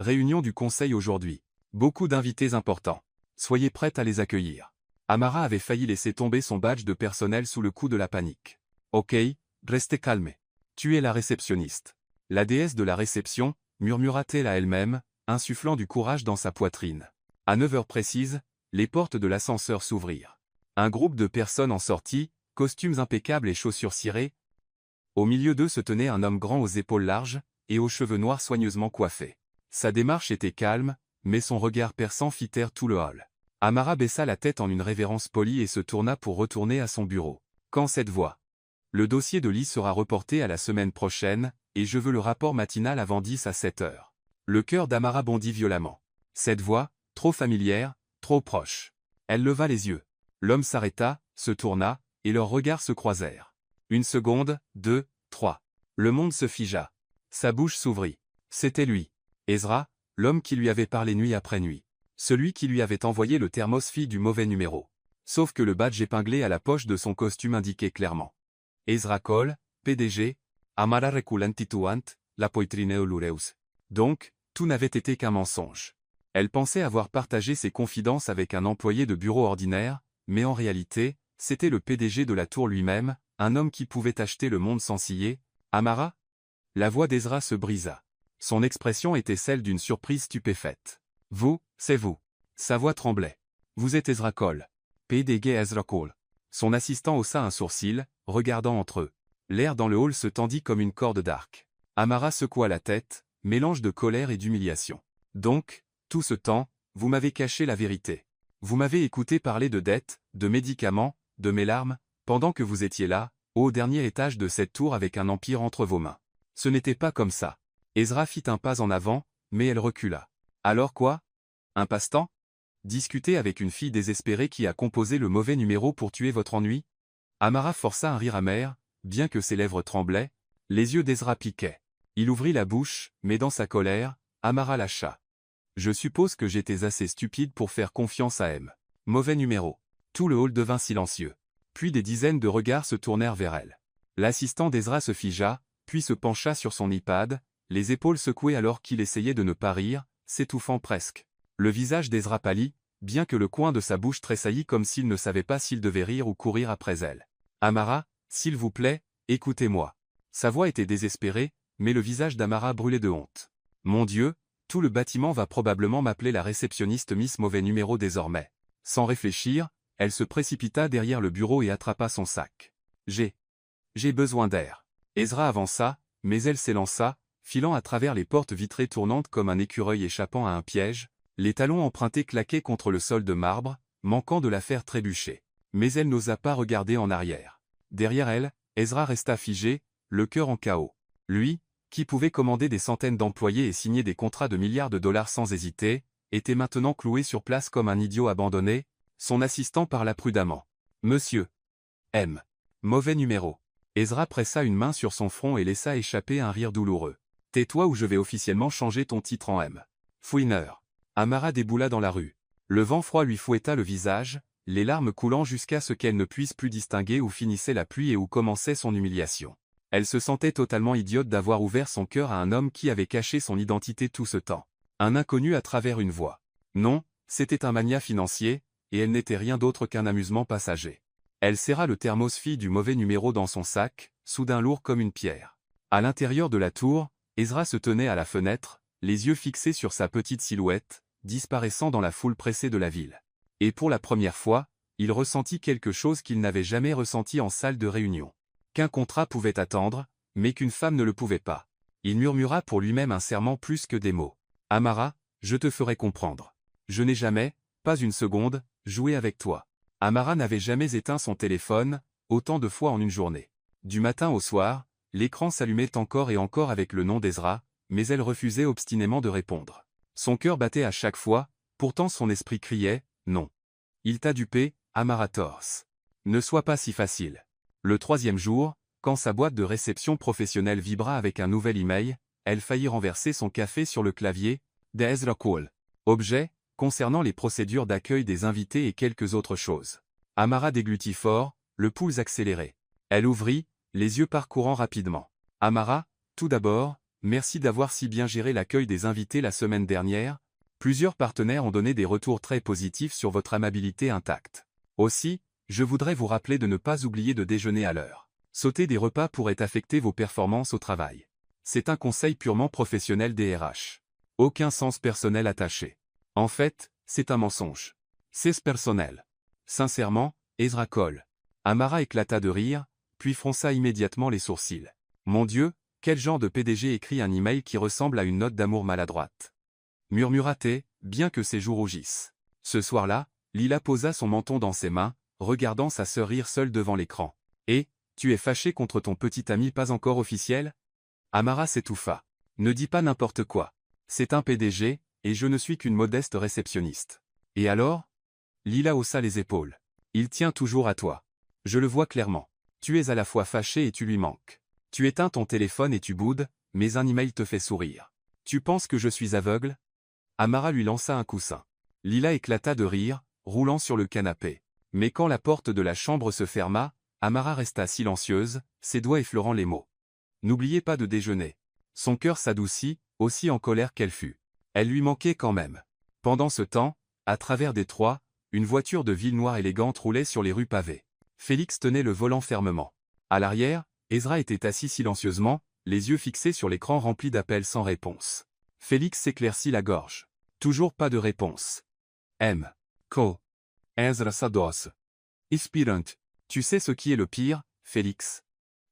A: Réunion du conseil aujourd'hui. Beaucoup d'invités importants. Soyez prête à les accueillir. Amara avait failli laisser tomber son badge de personnel sous le coup de la panique. Ok, restez calme. Tu es la réceptionniste. La déesse de la réception, murmura-t-elle à elle-même, insufflant du courage dans sa poitrine. À 9 heures précises, les portes de l'ascenseur s'ouvrirent. Un groupe de personnes en sortit, costumes impeccables et chaussures cirées. Au milieu d'eux se tenait un homme grand aux épaules larges, et aux cheveux noirs soigneusement coiffés. Sa démarche était calme, mais son regard perçant fit taire tout le hall. Amara baissa la tête en une révérence polie et se tourna pour retourner à son bureau. Quand cette voix. Le dossier de Lee sera reporté à la semaine prochaine, et je veux le rapport matinal avant 10 à 7 heures. Le cœur d'Amara bondit violemment. Cette voix, trop familière, trop proche. Elle leva les yeux. L'homme s'arrêta, se tourna, et leurs regards se croisèrent. Une seconde, 2, 3. Le monde se figea. Sa bouche s'ouvrit. C'était lui. Ezra, l'homme qui lui avait parlé nuit après nuit. Celui qui lui avait envoyé le thermos fille du mauvais numéro. Sauf que le badge épinglé à la poche de son costume indiquait clairement. Ezra Cole, PDG, Amara Reculantituant, la Poitrineo Lureus. Donc, tout n'avait été qu'un mensonge. Elle pensait avoir partagé ses confidences avec un employé de bureau ordinaire, mais en réalité, c'était le PDG de la tour lui-même, un homme qui pouvait acheter le monde sans ciller. Amara? La voix d'Ezra se brisa. Son expression était celle d'une surprise stupéfaite. Vous, c'est vous. Sa voix tremblait. Vous êtes Ezra Cole. PDG Ezra Cole. Son assistant haussa un sourcil, regardant entre eux. L'air dans le hall se tendit comme une corde d'arc. Amara secoua la tête, mélange de colère et d'humiliation. Donc, tout ce temps, vous m'avez caché la vérité. Vous m'avez écouté parler de dettes, de médicaments, de mes larmes, pendant que vous étiez là, au dernier étage de cette tour avec un empire entre vos mains. Ce n'était pas comme ça. Ezra fit un pas en avant, mais elle recula. Alors quoi? Un passe-temps? Discuter avec une fille désespérée qui a composé le mauvais numéro pour tuer votre ennui? Amara força un rire amer, bien que ses lèvres tremblaient, les yeux d'Ezra piquaient. Il ouvrit la bouche, mais dans sa colère, Amara lâcha. Je suppose que j'étais assez stupide pour faire confiance à M. Mauvais numéro. Tout le hall devint silencieux. Puis des dizaines de regards se tournèrent vers elle. L'assistant d'Ezra se figea, puis se pencha sur son iPad, les épaules secouées alors qu'il essayait de ne pas rire, s'étouffant presque. Le visage d'Ezra pâlit, bien que le coin de sa bouche tressaillit comme s'il ne savait pas s'il devait rire ou courir après elle. Amara, s'il vous plaît, écoutez-moi. Sa voix était désespérée, mais le visage d'Amara brûlait de honte. Mon Dieu, tout le bâtiment va probablement m'appeler la réceptionniste Miss Mauvais Numéro désormais. Sans réfléchir, elle se précipita derrière le bureau et attrapa son sac. J'ai besoin d'air. Ezra avança, mais elle s'élança, filant à travers les portes vitrées tournantes comme un écureuil échappant à un piège, les talons empruntés claquaient contre le sol de marbre, manquant de la faire trébucher. Mais elle n'osa pas regarder en arrière. Derrière elle, Ezra resta figé, le cœur en chaos. Lui, qui pouvait commander des centaines d'employés et signer des contrats de milliards de dollars sans hésiter, était maintenant cloué sur place comme un idiot abandonné. Son assistant parla prudemment. Monsieur M. Mauvais numéro. Ezra pressa une main sur son front et laissa échapper un rire douloureux. Tais-toi ou je vais officiellement changer ton titre en M. Fouineur. Amara déboula dans la rue. Le vent froid lui fouetta le visage, les larmes coulant jusqu'à ce qu'elle ne puisse plus distinguer où finissait la pluie et où commençait son humiliation. Elle se sentait totalement idiote d'avoir ouvert son cœur à un homme qui avait caché son identité tout ce temps. Un inconnu à travers une voix. Non, c'était un magnat financier, et elle n'était rien d'autre qu'un amusement passager. Elle serra le thermos fille du mauvais numéro dans son sac, soudain lourd comme une pierre. À l'intérieur de la tour, Ezra se tenait à la fenêtre, les yeux fixés sur sa petite silhouette, disparaissant dans la foule pressée de la ville. Et pour la première fois, il ressentit quelque chose qu'il n'avait jamais ressenti en salle de réunion. Qu'un contrat pouvait attendre, mais qu'une femme ne le pouvait pas. Il murmura pour lui-même un serment plus que des mots. Amara, je te ferai comprendre. Je n'ai jamais, pas une seconde, joué avec toi. Amara n'avait jamais éteint son téléphone, autant de fois en une journée. Du matin au soir, l'écran s'allumait encore et encore avec le nom d'Ezra, mais elle refusait obstinément de répondre. Son cœur battait à chaque fois, pourtant son esprit criait « Non ». Il t'a dupé, Amara Torse. Ne sois pas si facile. Le troisième jour, quand sa boîte de réception professionnelle vibra avec un nouvel email, elle faillit renverser son café sur le clavier d'Ezra Cole. Objet, concernant les procédures d'accueil des invités et quelques autres choses. Amara déglutit fort, le pouls accéléré. Elle ouvrit, les yeux parcourant rapidement. Amara, tout d'abord, merci d'avoir si bien géré l'accueil des invités la semaine dernière. Plusieurs partenaires ont donné des retours très positifs sur votre amabilité intacte. Aussi, je voudrais vous rappeler de ne pas oublier de déjeuner à l'heure. Sauter des repas pourrait affecter vos performances au travail. C'est un conseil purement professionnel des RH. Aucun sens personnel attaché. En fait, c'est un mensonge. C'est personnel. Sincèrement, Ezra Cole. Amara éclata de rire, puis fronça immédiatement les sourcils. Mon Dieu, quel genre de PDG écrit un email qui ressemble à une note d'amour maladroite? Murmura-t-elle, bien que ses joues rougissent. Ce soir-là, Lila posa son menton dans ses mains, regardant sa sœur rire seule devant l'écran. Et, tu es fâché contre ton petit ami pas encore officiel? Amara s'étouffa. Ne dis pas n'importe quoi. C'est un PDG, et je ne suis qu'une modeste réceptionniste. Et alors? Lila haussa les épaules. Il tient toujours à toi. Je le vois clairement. Tu es à la fois fâché et tu lui manques. Tu éteins ton téléphone et tu boudes, mais un email te fait sourire. Tu penses que je suis aveugle? Amara lui lança un coussin. Lila éclata de rire, roulant sur le canapé. Mais quand la porte de la chambre se ferma, Amara resta silencieuse, ses doigts effleurant les mots. N'oubliez pas de déjeuner. Son cœur s'adoucit, aussi en colère qu'elle fut. Elle lui manquait quand même. Pendant ce temps, à travers Détroit, une voiture de ville noire élégante roulait sur les rues pavées. Félix tenait le volant fermement. À l'arrière, Ezra était assis silencieusement, les yeux fixés sur l'écran rempli d'appels sans réponse. Félix s'éclaircit la gorge. Toujours pas de réponse. M. Co. Ezra Sados. Inspirant. Tu sais ce qui est le pire, Félix?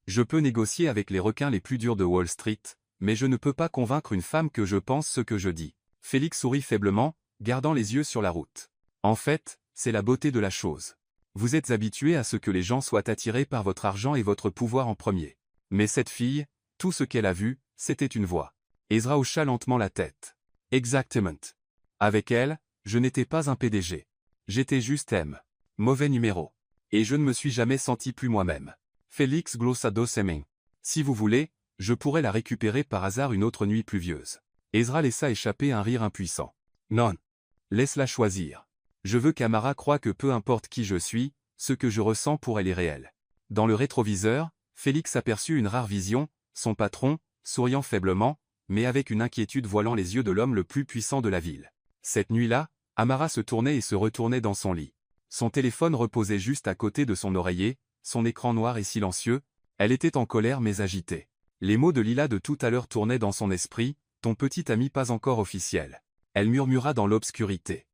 A: Je peux négocier avec les requins les plus durs de Wall Street, mais je ne peux pas convaincre une femme que je pense ce que je dis. Félix sourit faiblement, gardant les yeux sur la route. En fait, c'est la beauté de la chose. Vous êtes habitué à ce que les gens soient attirés par votre argent et votre pouvoir en premier. Mais cette fille, tout ce qu'elle a vu, c'était une voix. Ezra hocha lentement la tête. Exactement. Avec elle, Je n'étais pas un PDG. J'étais juste M. Mauvais numéro. Et je ne me suis jamais senti plus moi-même. Félix Glossado Seming. Si vous voulez, je pourrais la récupérer par hasard une autre nuit pluvieuse. Ezra laissa échapper un rire impuissant. Non. Laisse-la choisir. Je veux qu'Amara croie que peu importe qui je suis, ce que je ressens pour elle est réel. Dans le rétroviseur, Félix aperçut une rare vision, son patron, souriant faiblement, mais avec une inquiétude voilant les yeux de l'homme le plus puissant de la ville. Cette nuit-là, Amara se tournait et se retournait dans son lit. Son téléphone reposait juste à côté de son oreiller, son écran noir et silencieux. Elle était en colère mais agitée. Les mots de Lila de tout à l'heure tournaient dans son esprit, ton petit ami pas encore officiel. Elle murmura dans l'obscurité.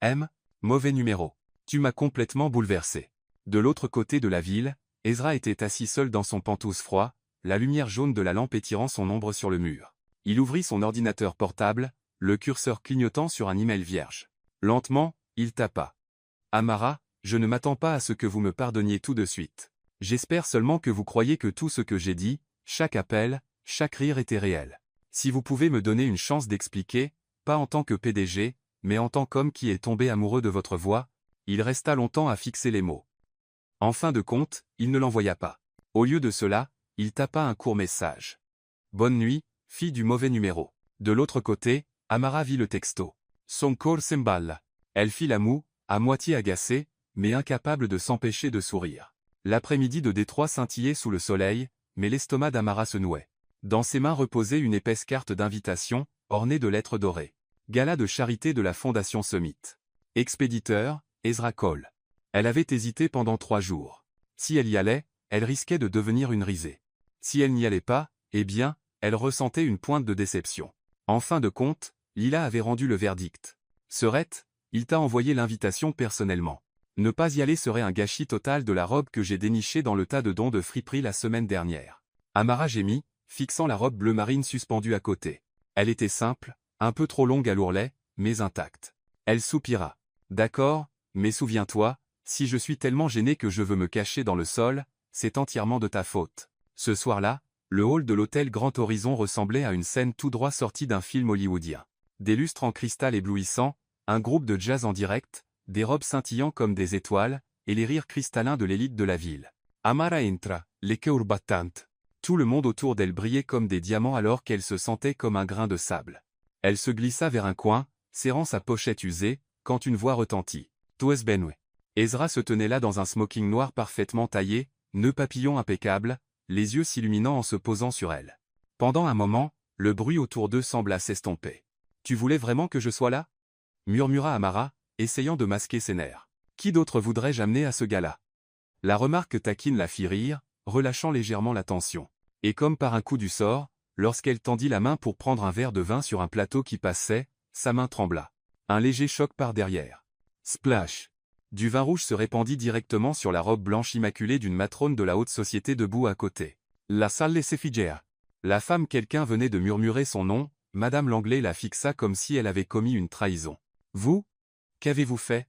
A: M, mauvais numéro. Tu m'as complètement bouleversé. De l'autre côté de la ville, Ezra était assis seul dans son penthouse froid, la lumière jaune de la lampe étirant son ombre sur le mur. Il ouvrit son ordinateur portable, le curseur clignotant sur un email vierge. Lentement, il tapa. Amara, je ne m'attends pas à ce que vous me pardonniez tout de suite. J'espère seulement que vous croyez que tout ce que j'ai dit, chaque appel, chaque rire était réel. Si vous pouvez me donner une chance d'expliquer, pas en tant que PDG, mais en tant qu'homme qui est tombé amoureux de votre voix. Il resta longtemps à fixer les mots. En fin de compte, il ne l'envoya pas. Au lieu de cela, il tapa un court message. Bonne nuit, fille du mauvais numéro. De l'autre côté, Amara vit le texto. Son corps s'emballe. Elle fit la moue, à moitié agacée, mais incapable de s'empêcher de sourire. L'après-midi de Détroit scintillait sous le soleil, mais l'estomac d'Amara se nouait. Dans ses mains reposait une épaisse carte d'invitation, ornée de lettres dorées. Gala de charité de la Fondation Summit. Expéditeur, Ezra Cole. Elle avait hésité pendant 3 jours. Si elle y allait, elle risquait de devenir une risée. Si elle n'y allait pas, eh bien, elle ressentait une pointe de déception. En fin de compte, Lila avait rendu le verdict. Serette, il t'a envoyé l'invitation personnellement. Ne pas y aller serait un gâchis total de la robe que j'ai dénichée dans le tas de dons de friperie la semaine dernière. Amara gémit, fixant la robe bleu marine suspendue à côté. Elle était simple, un peu trop longue à l'ourlet, mais intacte. Elle soupira. D'accord, mais souviens-toi, si je suis tellement gêné que je veux me cacher dans le sol, c'est entièrement de ta faute. Ce soir-là, le hall de l'hôtel Grand Horizon ressemblait à une scène tout droit sortie d'un film hollywoodien. Des lustres en cristal éblouissant, un groupe de jazz en direct, des robes scintillant comme des étoiles, et les rires cristallins de l'élite de la ville. Amara entra, les cœurs battants. Tout le monde autour d'elle brillait comme des diamants alors qu'elle se sentait comme un grain de sable. Elle se glissa vers un coin, serrant sa pochette usée, quand une voix retentit. Tues benue. Ezra se tenait là dans un smoking noir parfaitement taillé, nœud papillon impeccable, les yeux s'illuminant en se posant sur elle. Pendant un moment, le bruit autour d'eux sembla s'estomper. « Tu voulais vraiment que je sois là ?» murmura Amara, essayant de masquer ses nerfs. « Qui d'autre voudrais-je amener à ce gala ?» La remarque taquine la fit rire, relâchant légèrement la tension. Et comme par un coup du sort, lorsqu'elle tendit la main pour prendre un verre de vin sur un plateau qui passait, sa main trembla. Un léger choc par derrière. Splash! Du vin rouge se répandit directement sur la robe blanche immaculée d'une matrone de la haute société debout à côté. La salle s'effigea. La femme quelqu'un venait de murmurer son nom, Madame Langlais la fixa comme si elle avait commis une trahison. Vous? Qu'avez-vous fait?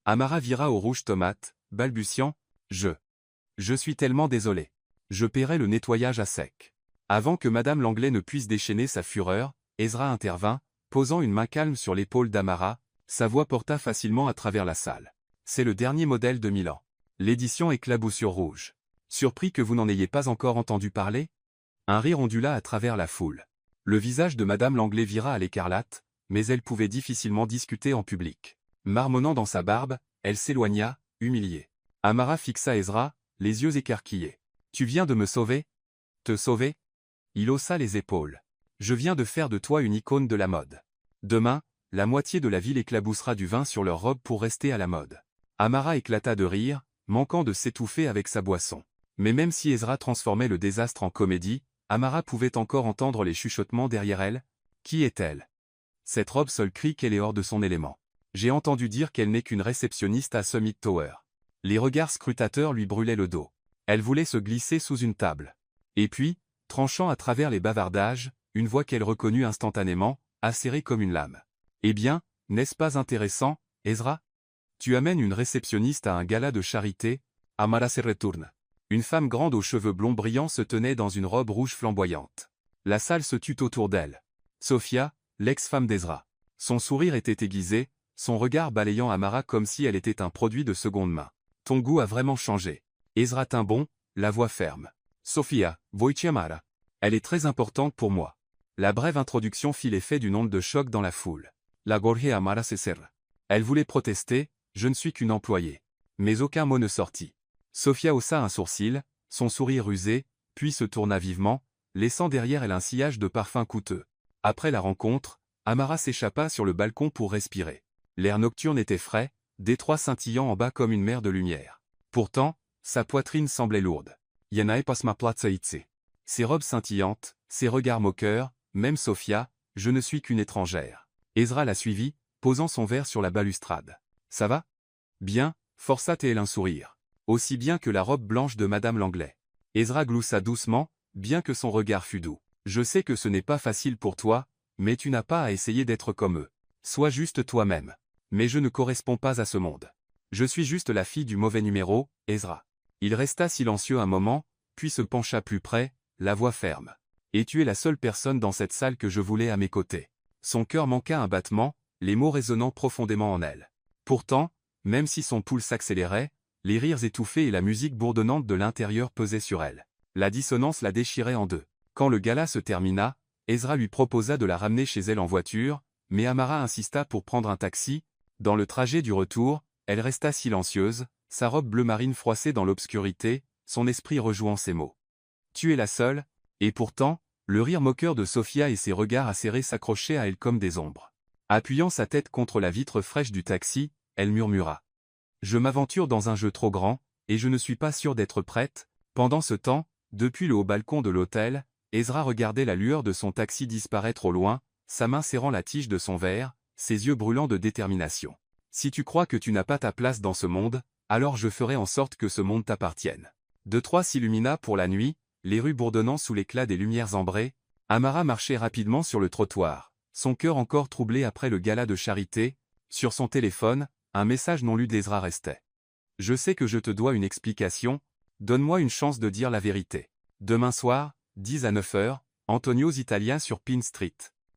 A: Amara vira au rouge tomate, balbutiant. Je suis tellement désolé. Je paierai le nettoyage à sec. Avant que Madame Langlais ne puisse déchaîner sa fureur, Ezra intervint, posant une main calme sur l'épaule d'Amara, sa voix porta facilement à travers la salle. C'est le dernier modèle de Milan. L'édition éclaboussure rouge. Surpris que vous n'en ayez pas encore entendu parler? Un rire ondula à travers la foule. Le visage de Madame Langlais vira à l'écarlate, mais elle pouvait difficilement discuter en public. Marmonnant dans sa barbe, elle s'éloigna, humiliée. Amara fixa Ezra, les yeux écarquillés. « Tu viens de me sauver? Te sauver ?» Il haussa les épaules. « Je viens de faire de toi une icône de la mode. Demain, la moitié de la ville éclaboussera du vin sur leur robe pour rester à la mode. » Amara éclata de rire, manquant de s'étouffer avec sa boisson. Mais même si Ezra transformait le désastre en comédie, Amara pouvait encore entendre les chuchotements derrière elle. Qui est-elle? Cette robe seule crie qu'elle est hors de son élément. J'ai entendu dire qu'elle n'est qu'une réceptionniste à Summit Tower. Les regards scrutateurs lui brûlaient le dos. Elle voulait se glisser sous une table. Et puis, tranchant à travers les bavardages, une voix qu'elle reconnut instantanément, acérée comme une lame. « Eh bien, n'est-ce pas intéressant, Ezra? Tu amènes une réceptionniste à un gala de charité, Amara se retourne. » Une femme grande aux cheveux blonds brillants se tenait dans une robe rouge flamboyante. La salle se tut autour d'elle. Sophia, l'ex-femme d'Ezra. Son sourire était aiguisé, son regard balayant Amara comme si elle était un produit de seconde main. Ton goût a vraiment changé. Ezra tint bon, la voix ferme. Sofia, voici Amara. Elle est très importante pour moi. La brève introduction fit l'effet d'une onde de choc dans la foule. La Gorge Amara Cesar. Elle voulait protester, je ne suis qu'une employée. Mais aucun mot ne sortit. Sofia haussa un sourcil, son sourire rusé, puis se tourna vivement, laissant derrière elle un sillage de parfums coûteux. Après la rencontre, Amara s'échappa sur le balcon pour respirer. L'air nocturne était frais, détroit scintillant en bas comme une mer de lumière. Pourtant, sa poitrine semblait lourde. Yanae pas ma plaza itse. Ses robes scintillantes, ses regards moqueurs, même Sofia, je ne suis qu'une étrangère. Ezra la suivit, posant son verre sur la balustrade. Ça va? Bien, força-t-elle un sourire. Aussi bien que la robe blanche de Madame Langlais. Ezra gloussa doucement, bien que son regard fût doux. Je sais que ce n'est pas facile pour toi, mais tu n'as pas à essayer d'être comme eux. Sois juste toi-même. Mais je ne corresponds pas à ce monde. Je suis juste la fille du mauvais numéro, Ezra. Il resta silencieux un moment, puis se pencha plus près, la voix ferme. Et tu es la seule personne dans cette salle que je voulais à mes côtés. Son cœur manqua un battement, les mots résonnant profondément en elle. Pourtant, même si son pouls s'accélérait, les rires étouffés et la musique bourdonnante de l'intérieur pesaient sur elle. La dissonance la déchirait en deux. Quand le gala se termina, Ezra lui proposa de la ramener chez elle en voiture, mais Amara insista pour prendre un taxi. Dans le trajet du retour, elle resta silencieuse, sa robe bleu marine froissée dans l'obscurité, son esprit rejouant ces mots. Tu es la seule, et pourtant, le rire moqueur de Sofia et ses regards acérés s'accrochaient à elle comme des ombres. Appuyant sa tête contre la vitre fraîche du taxi, elle murmura. Je m'aventure dans un jeu trop grand, et je ne suis pas sûre d'être prête. Pendant ce temps, depuis le haut balcon de l'hôtel, Ezra regardait la lueur de son taxi disparaître au loin, sa main serrant la tige de son verre, ses yeux brûlants de détermination. Si tu crois que tu n'as pas ta place dans ce monde, alors je ferai en sorte que ce monde t'appartienne. Detroit s'illumina pour la nuit, les rues bourdonnant sous l'éclat des lumières ambrées. Amara marchait rapidement sur le trottoir, son cœur encore troublé après le gala de charité. Sur son téléphone, un message non lu d'Ezra restait. Je sais que je te dois une explication, donne-moi une chance de dire la vérité. Demain soir, 10 à 9 heures, Antonio's Italien sur Pine Street.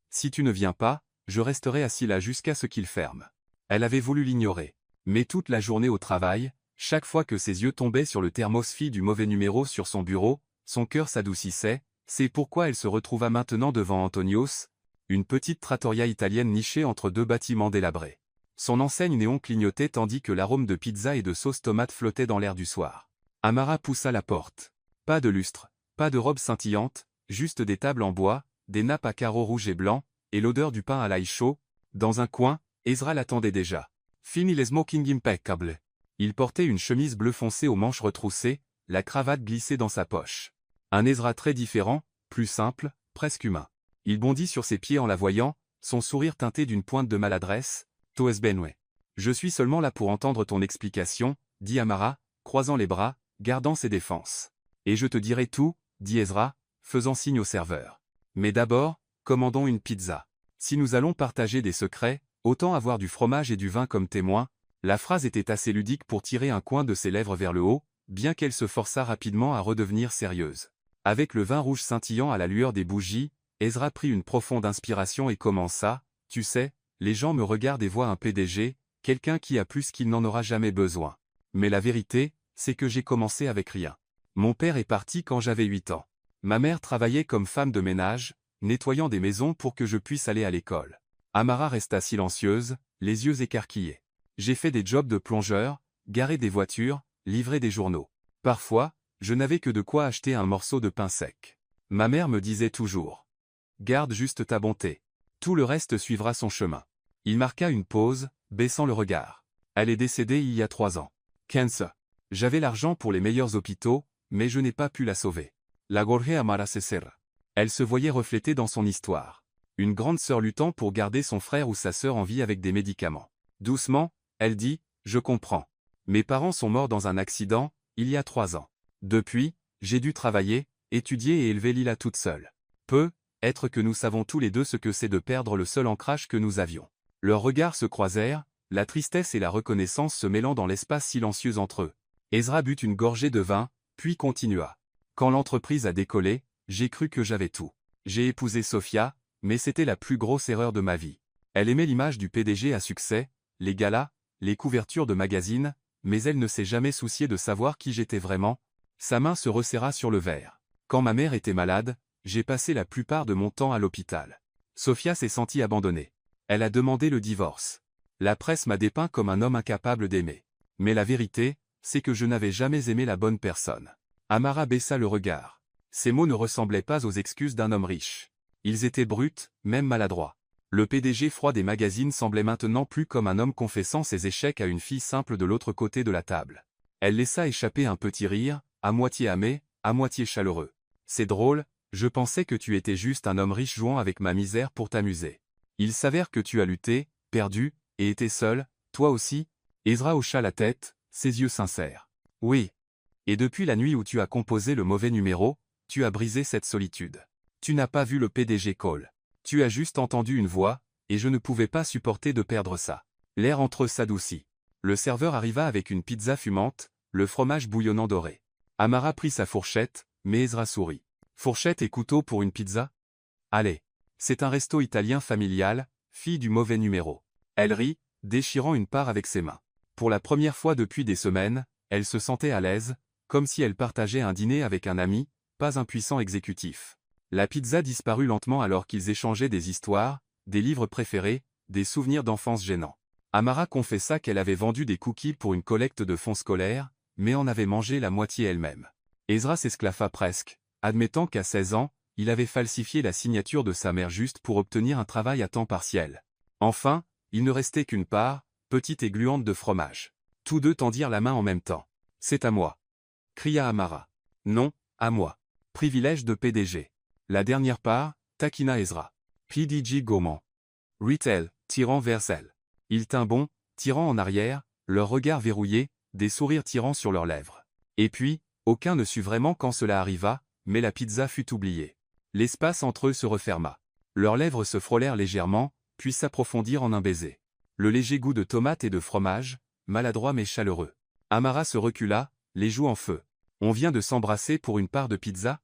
A: Si tu ne viens pas, je resterai assis là jusqu'à ce qu'il ferme. Elle avait voulu l'ignorer. Mais toute la journée au travail, chaque fois que ses yeux tombaient sur le thermosfie du mauvais numéro sur son bureau, son cœur s'adoucissait. C'est pourquoi elle se retrouva maintenant devant Antonio's, une petite trattoria italienne nichée entre deux bâtiments délabrés. Son enseigne néon clignotait tandis que l'arôme de pizza et de sauce tomate flottait dans l'air du soir. Amara poussa la porte. Pas de lustre, pas de robe scintillante, juste des tables en bois, des nappes à carreaux rouges et blancs, et l'odeur du pain à l'ail chaud. Dans un coin, Ezra l'attendait déjà. Fini les smoking impeccable. Il portait une chemise bleu foncé aux manches retroussées, la cravate glissée dans sa poche. Un Ezra très différent, plus simple, presque humain. Il bondit sur ses pieds en la voyant, son sourire teinté d'une pointe de maladresse. Toes Benway. Je suis seulement là pour entendre ton explication, dit Amara, croisant les bras, gardant ses défenses. Et je te dirai tout, dit Ezra, faisant signe au serveur. Mais d'abord, commandons une pizza. Si nous allons partager des secrets, autant avoir du fromage et du vin comme témoins. La phrase était assez ludique pour tirer un coin de ses lèvres vers le haut, bien qu'elle se forçât rapidement à redevenir sérieuse. Avec le vin rouge scintillant à la lueur des bougies, Ezra prit une profonde inspiration et commença, tu sais, les gens me regardent et voient un PDG, quelqu'un qui a plus qu'il n'en aura jamais besoin. Mais la vérité, c'est que j'ai commencé avec rien. Mon père est parti quand j'avais 8 ans. Ma mère travaillait comme femme de ménage, nettoyant des maisons pour que je puisse aller à l'école. Amara resta silencieuse, les yeux écarquillés. J'ai fait des jobs de plongeur, garer des voitures, livrer des journaux. Parfois, je n'avais que de quoi acheter un morceau de pain sec. Ma mère me disait toujours. Garde juste ta bonté. Tout le reste suivra son chemin. Il marqua une pause, baissant le regard. Elle est décédée il y a 3 ans. 15. J'avais l'argent pour les meilleurs hôpitaux, mais je n'ai pas pu la sauver. La Gorge Amara Cesar. Elle se voyait reflétée dans son histoire. Une grande sœur luttant pour garder son frère ou sa sœur en vie avec des médicaments. Doucement, elle dit, je comprends. Mes parents sont morts dans un accident, il y a 3 ans. Depuis, j'ai dû travailler, étudier et élever Lila toute seule. Être que nous savons tous les deux ce que c'est de perdre le seul ancrage que nous avions. Leurs regards se croisèrent, la tristesse et la reconnaissance se mêlant dans l'espace silencieux entre eux. Ezra but une gorgée de vin, puis continua. Quand l'entreprise a décollé, j'ai cru que j'avais tout. J'ai épousé Sofia, mais c'était la plus grosse erreur de ma vie. Elle aimait l'image du PDG à succès, les galas, les couvertures de magazines, mais elle ne s'est jamais souciée de savoir qui j'étais vraiment. Sa main se resserra sur le verre. Quand ma mère était malade, j'ai passé la plupart de mon temps à l'hôpital. Sofia s'est sentie abandonnée. Elle a demandé le divorce. La presse m'a dépeint comme un homme incapable d'aimer. Mais la vérité, c'est que je n'avais jamais aimé la bonne personne. Amara baissa le regard. Ces mots ne ressemblaient pas aux excuses d'un homme riche. Ils étaient bruts, même maladroits. Le PDG froid des magazines semblait maintenant plus comme un homme confessant ses échecs à une fille simple de l'autre côté de la table. Elle laissa échapper un petit rire, à moitié amé, à moitié chaleureux. C'est drôle, je pensais que tu étais juste un homme riche jouant avec ma misère pour t'amuser. Il s'avère que tu as lutté, perdu, et été seul, toi aussi. Ezra hocha la tête, ses yeux sincères. Oui. Et depuis la nuit où tu as composé le mauvais numéro, tu as brisé cette solitude. Tu n'as pas vu le PDG Cole. Tu as juste entendu une voix, et je ne pouvais pas supporter de perdre ça. L'air entre eux s'adoucit. Le serveur arriva avec une pizza fumante, le fromage bouillonnant doré. Amara prit sa fourchette, mais Ezra sourit. Fourchette et couteau pour une pizza? Allez. C'est un resto italien familial, fille du mauvais numéro. Elle rit, déchirant une part avec ses mains. Pour la première fois depuis des semaines, elle se sentait à l'aise, comme si elle partageait un dîner avec un ami, pas un puissant exécutif. La pizza disparut lentement alors qu'ils échangeaient des histoires, des livres préférés, des souvenirs d'enfance gênants. Amara confessa qu'elle avait vendu des cookies pour une collecte de fonds scolaires, mais en avait mangé la moitié elle-même. Ezra s'esclaffa presque, admettant qu'à 16 ans, il avait falsifié la signature de sa mère juste pour obtenir un travail à temps partiel. Enfin, il ne restait qu'une part, petite et gluante de fromage. Tous deux tendirent la main en même temps. « C'est à moi !» cria Amara. « Non, à moi. Privilège de PDG. » La dernière part, taquina Ezra. PDG gourmand. Retail, tirant vers elle. Il tint bon, tirant en arrière, leurs regards verrouillés, des sourires tirant sur leurs lèvres. Et puis, aucun ne sut vraiment quand cela arriva, mais la pizza fut oubliée. L'espace entre eux se referma. Leurs lèvres se frôlèrent légèrement, puis s'approfondirent en un baiser. Le léger goût de tomate et de fromage, maladroit mais chaleureux. Amara se recula, les joues en feu. On vient de s'embrasser pour une part de pizza?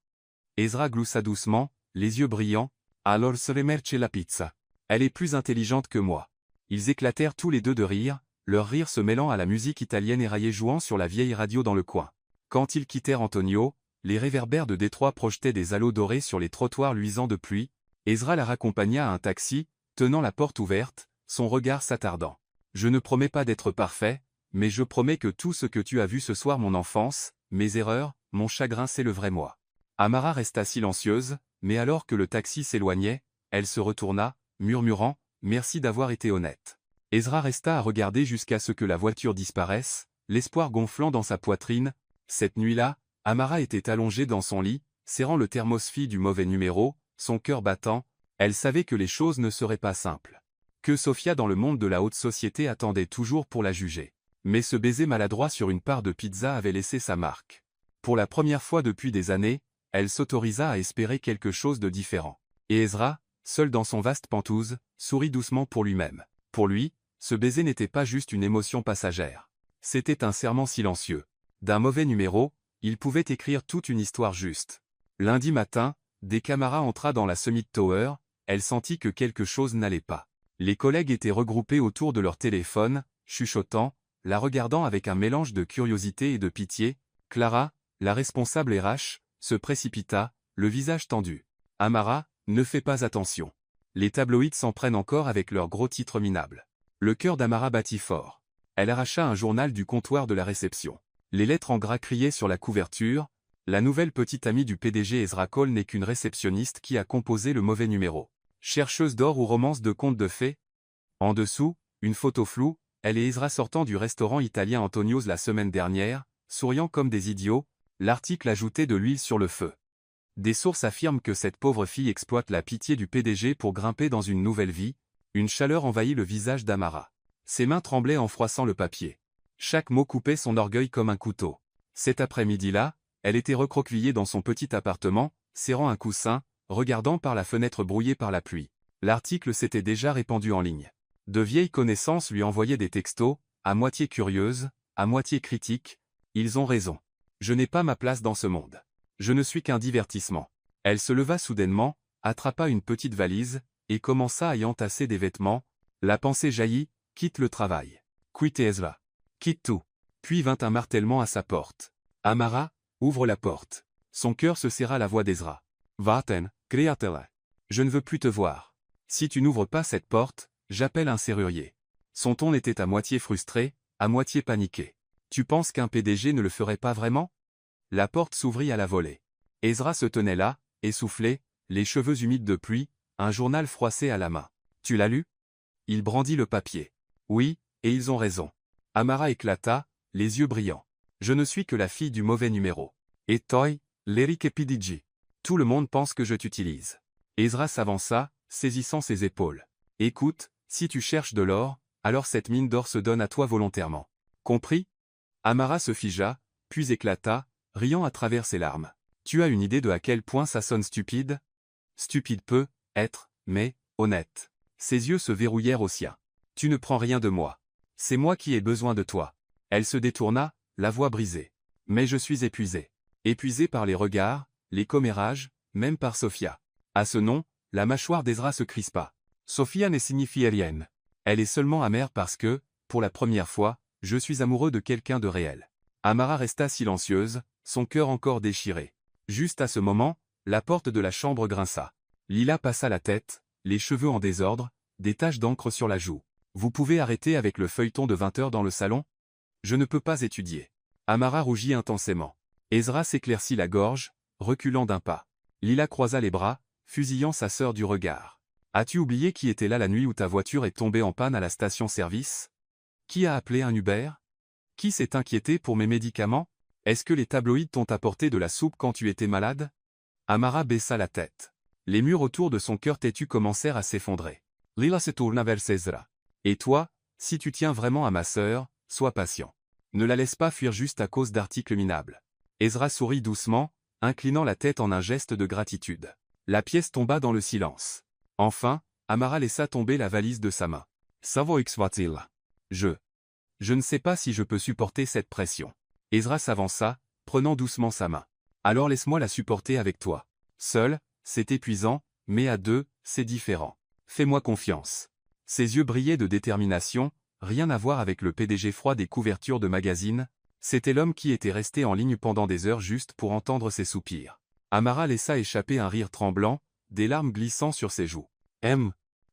A: Ezra gloussa doucement, les yeux brillants. Alors se remercie la pizza. Elle est plus intelligente que moi. Ils éclatèrent tous les deux de rire, leur rire se mêlant à la musique italienne éraillée jouant sur la vieille radio dans le coin. Quand ils quittèrent Antonio, les réverbères de Détroit projetaient des halos dorés sur les trottoirs luisants de pluie. Ezra la raccompagna à un taxi, tenant la porte ouverte, son regard s'attardant. « Je ne promets pas d'être parfait, mais je promets que tout ce que tu as vu ce soir, mon enfance, mes erreurs, mon chagrin, c'est le vrai moi. » Amara resta silencieuse, mais alors que le taxi s'éloignait, elle se retourna, murmurant « Merci d'avoir été honnête. » Ezra resta à regarder jusqu'à ce que la voiture disparaisse, l'espoir gonflant dans sa poitrine. Cette nuit-là, Amara était allongée dans son lit, serrant le thermos-fille du mauvais numéro, son cœur battant. Elle savait que les choses ne seraient pas simples. Que Sofia dans le monde de la haute société attendait toujours pour la juger. Mais ce baiser maladroit sur une part de pizza avait laissé sa marque. Pour la première fois depuis des années, elle s'autorisa à espérer quelque chose de différent. Et Ezra, seul dans son vaste penthouse, sourit doucement pour lui-même. Pour lui, ce baiser n'était pas juste une émotion passagère. C'était un serment silencieux. D'un mauvais numéro, il pouvait écrire toute une histoire juste. Lundi matin, dès qu'Amara entra dans la Summit Tower, elle sentit que quelque chose n'allait pas. Les collègues étaient regroupés autour de leur téléphone, chuchotant, la regardant avec un mélange de curiosité et de pitié. Clara, la responsable RH, se précipita, le visage tendu. « Amara, ne fais pas attention. Les tabloïds s'en prennent encore avec leurs gros titres minables. » Le cœur d'Amara battit fort. Elle arracha un journal du comptoir de la réception. Les lettres en gras criaient sur la couverture. La nouvelle petite amie du PDG Ezra Cole n'est qu'une réceptionniste qui a composé le mauvais numéro. Chercheuse d'or ou romance de contes de fées? En dessous, une photo floue, elle et Ezra sortant du restaurant italien Antonio's la semaine dernière, souriant comme des idiots. L'article ajoutait de l'huile sur le feu. Des sources affirment que cette pauvre fille exploite la pitié du PDG pour grimper dans une nouvelle vie. Une chaleur envahit le visage d'Amara. Ses mains tremblaient en froissant le papier. Chaque mot coupait son orgueil comme un couteau. Cet après-midi-là, elle était recroquevillée dans son petit appartement, serrant un coussin, regardant par la fenêtre brouillée par la pluie. L'article s'était déjà répandu en ligne. De vieilles connaissances lui envoyaient des textos, à moitié curieuses, à moitié critiques. Ils ont raison. Je n'ai pas ma place dans ce monde. Je ne suis qu'un divertissement. Elle se leva soudainement, attrapa une petite valise, et commença à y entasser des vêtements. La pensée jaillit, quitte le travail. Quitte Ezra. Quitte tout. Puis vint un martèlement à sa porte. Amara, ouvre la porte. Son cœur se serra à la voix d'Ezra. Vaten, créatela. Je ne veux plus te voir. Si tu n'ouvres pas cette porte, j'appelle un serrurier. Son ton était à moitié frustré, à moitié paniqué. Tu penses qu'un PDG ne le ferait pas vraiment? La porte s'ouvrit à la volée. Ezra se tenait là, essoufflé, les cheveux humides de pluie, un journal froissé à la main. Tu l'as lu? Il brandit le papier. Oui, et ils ont raison. Amara éclata, les yeux brillants. Je ne suis que la fille du mauvais numéro. Et toi, l'Eric Epidiji. Tout le monde pense que je t'utilise. Ezra s'avança, saisissant ses épaules. Écoute, si tu cherches de l'or, alors cette mine d'or se donne à toi volontairement. Compris? Amara se figea, puis éclata, riant à travers ses larmes. Tu as une idée de à quel point ça sonne stupide? Stupide peut être, mais honnête. Ses yeux se verrouillèrent aux siens. Tu ne prends rien de moi. C'est moi qui ai besoin de toi. Elle se détourna, la voix brisée. Mais je suis épuisé. Épuisé par les regards, les commérages, même par Sophia. À ce nom, la mâchoire d'Ezra se crispa. Sophia ne signifie rien. Elle est seulement amère parce que, pour la première fois, je suis amoureux de quelqu'un de réel. Amara resta silencieuse, son cœur encore déchiré. Juste à ce moment, la porte de la chambre grinça. Lila passa la tête, les cheveux en désordre, des taches d'encre sur la joue. Vous pouvez arrêter avec le feuilleton de 20 heures dans le salon? Je ne peux pas étudier. Amara rougit intensément. Ezra s'éclaircit la gorge, reculant d'un pas. Lila croisa les bras, fusillant sa sœur du regard. As-tu oublié qui était là la nuit où ta voiture est tombée en panne à la station-service? Qui a appelé un Uber? Qui s'est inquiété pour mes médicaments? Est-ce que les tabloïds t'ont apporté de la soupe quand tu étais malade? Amara baissa la tête. Les murs autour de son cœur têtu commencèrent à s'effondrer. Lila se tourna vers Ezra. Et toi, si tu tiens vraiment à ma sœur, sois patient. Ne la laisse pas fuir juste à cause d'articles minables. Ezra sourit doucement, inclinant la tête en un geste de gratitude. La pièce tomba dans le silence. Enfin, Amara laissa tomber la valise de sa main. Savoix-va-t-il? Je ne sais pas si je peux supporter cette pression. Ezra s'avança, prenant doucement sa main. Alors laisse-moi la supporter avec toi. Seul, c'est épuisant, mais à deux, c'est différent. Fais-moi confiance. Ses yeux brillaient de détermination, rien à voir avec le PDG froid des couvertures de magazines, c'était l'homme qui était resté en ligne pendant des heures juste pour entendre ses soupirs. Amara laissa échapper un rire tremblant, des larmes glissant sur ses joues.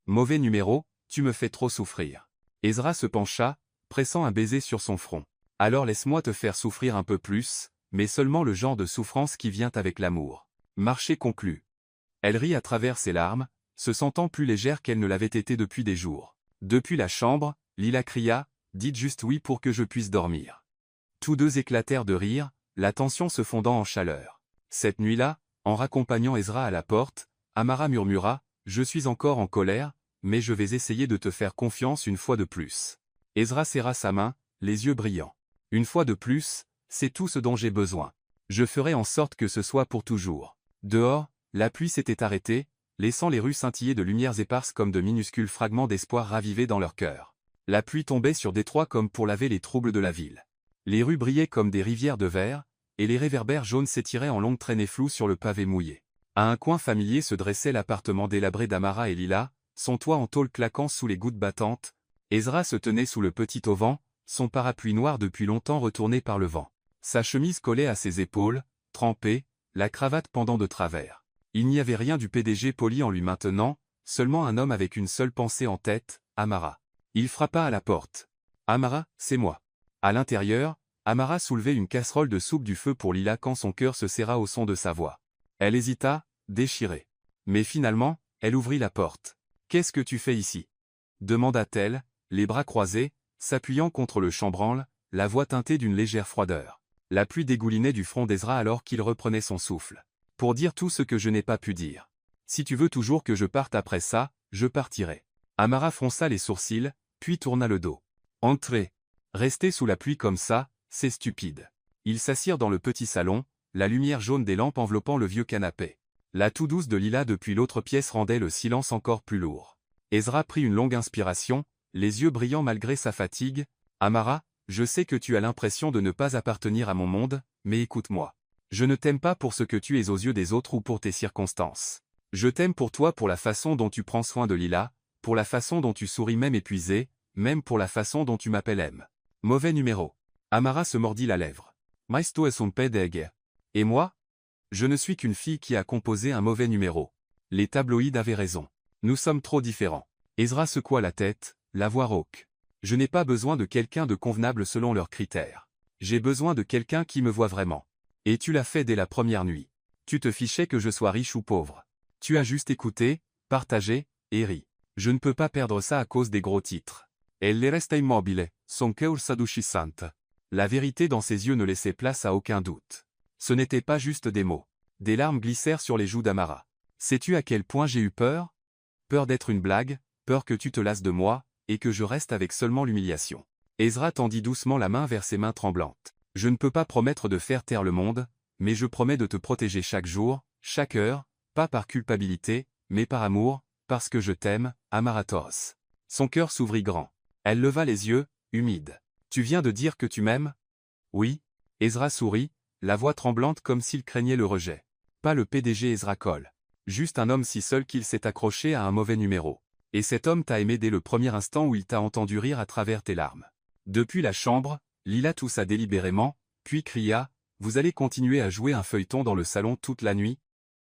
A: Mauvais numéro, tu me fais trop souffrir. Ezra se pencha, pressant un baiser sur son front. Alors laisse-moi te faire souffrir un peu plus, mais seulement le genre de souffrance qui vient avec l'amour. Marché conclu. Elle rit à travers ses larmes, se sentant plus légère qu'elle ne l'avait été depuis des jours. Depuis la chambre, Lila cria, « Dites juste oui pour que je puisse dormir. » Tous deux éclatèrent de rire, la tension se fondant en chaleur. Cette nuit-là, en raccompagnant Ezra à la porte, Amara murmura, « Je suis encore en colère, mais je vais essayer de te faire confiance une fois de plus. » Ezra serra sa main, les yeux brillants. « Une fois de plus, c'est tout ce dont j'ai besoin. Je ferai en sorte que ce soit pour toujours. » Dehors, la pluie s'était arrêtée, laissant les rues scintiller de lumières éparses comme de minuscules fragments d'espoir ravivés dans leur cœur. La pluie tombait sur Détroit comme pour laver les troubles de la ville. Les rues brillaient comme des rivières de verre, et les réverbères jaunes s'étiraient en longues traînées floues sur le pavé mouillé. À un coin familier se dressait l'appartement délabré d'Amara et Lila, son toit en tôle claquant sous les gouttes battantes. Ezra se tenait sous le petit auvent, son parapluie noir depuis longtemps retourné par le vent. Sa chemise collait à ses épaules, trempée, la cravate pendant de travers. Il n'y avait rien du PDG poli en lui maintenant, seulement un homme avec une seule pensée en tête, Amara. Il frappa à la porte. « Amara, c'est moi. » À l'intérieur, Amara soulevait une casserole de soupe du feu pour Lila quand son cœur se serra au son de sa voix. Elle hésita, déchirée. Mais finalement, elle ouvrit la porte. « Qu'est-ce que tu fais ici ?» demanda-t-elle, les bras croisés, s'appuyant contre le chambranle, la voix teintée d'une légère froideur. La pluie dégoulinait du front d'Ezra alors qu'il reprenait son souffle. « Pour dire tout ce que je n'ai pas pu dire. Si tu veux toujours que je parte après ça, je partirai. » Amara fronça les sourcils, puis tourna le dos. « Entrez. Rester sous la pluie comme ça, c'est stupide. » Ils s'assirent dans le petit salon, la lumière jaune des lampes enveloppant le vieux canapé. La toux douce de Lila depuis l'autre pièce rendait le silence encore plus lourd. Ezra prit une longue inspiration, les yeux brillants malgré sa fatigue. « Amara, je sais que tu as l'impression de ne pas appartenir à mon monde, mais écoute-moi. Je ne t'aime pas pour ce que tu es aux yeux des autres ou pour tes circonstances. Je t'aime pour toi, pour la façon dont tu prends soin de Lila, pour la façon dont tu souris même épuisé, même pour la façon dont tu m'appelles M. Mauvais numéro. Amara se mordit la lèvre. Maisto es un pedeg. Et moi? Je ne suis qu'une fille qui a composé un mauvais numéro. Les tabloïds avaient raison. Nous sommes trop différents. Ezra secoua la tête, la voix rauque. Je n'ai pas besoin de quelqu'un de convenable selon leurs critères. J'ai besoin de quelqu'un qui me voit vraiment. Et tu l'as fait dès la première nuit. Tu te fichais que je sois riche ou pauvre. Tu as juste écouté, partagé, et ri. Je ne peux pas perdre ça à cause des gros titres. Elle resta immobile, son cœur s'adoucissante. La vérité dans ses yeux ne laissait place à aucun doute. Ce n'était pas juste des mots. Des larmes glissèrent sur les joues d'Amara. Sais-tu à quel point j'ai eu peur? Peur d'être une blague, peur que tu te lasses de moi, et que je reste avec seulement l'humiliation. Ezra tendit doucement la main vers ses mains tremblantes. Je ne peux pas promettre de faire taire le monde, mais je promets de te protéger chaque jour, chaque heure, pas par culpabilité, mais par amour, parce que je t'aime, Amaratos. Son cœur s'ouvrit grand. Elle leva les yeux, humides. Tu viens de dire que tu m'aimes? Oui. Ezra sourit, la voix tremblante comme s'il craignait le rejet. Pas le PDG Ezra Cole. Juste un homme si seul qu'il s'est accroché à un mauvais numéro. Et cet homme t'a aimé dès le premier instant où il t'a entendu rire à travers tes larmes. Depuis la chambre, Lila toussa délibérément, puis cria, « Vous allez continuer à jouer un feuilleton dans le salon toute la nuit?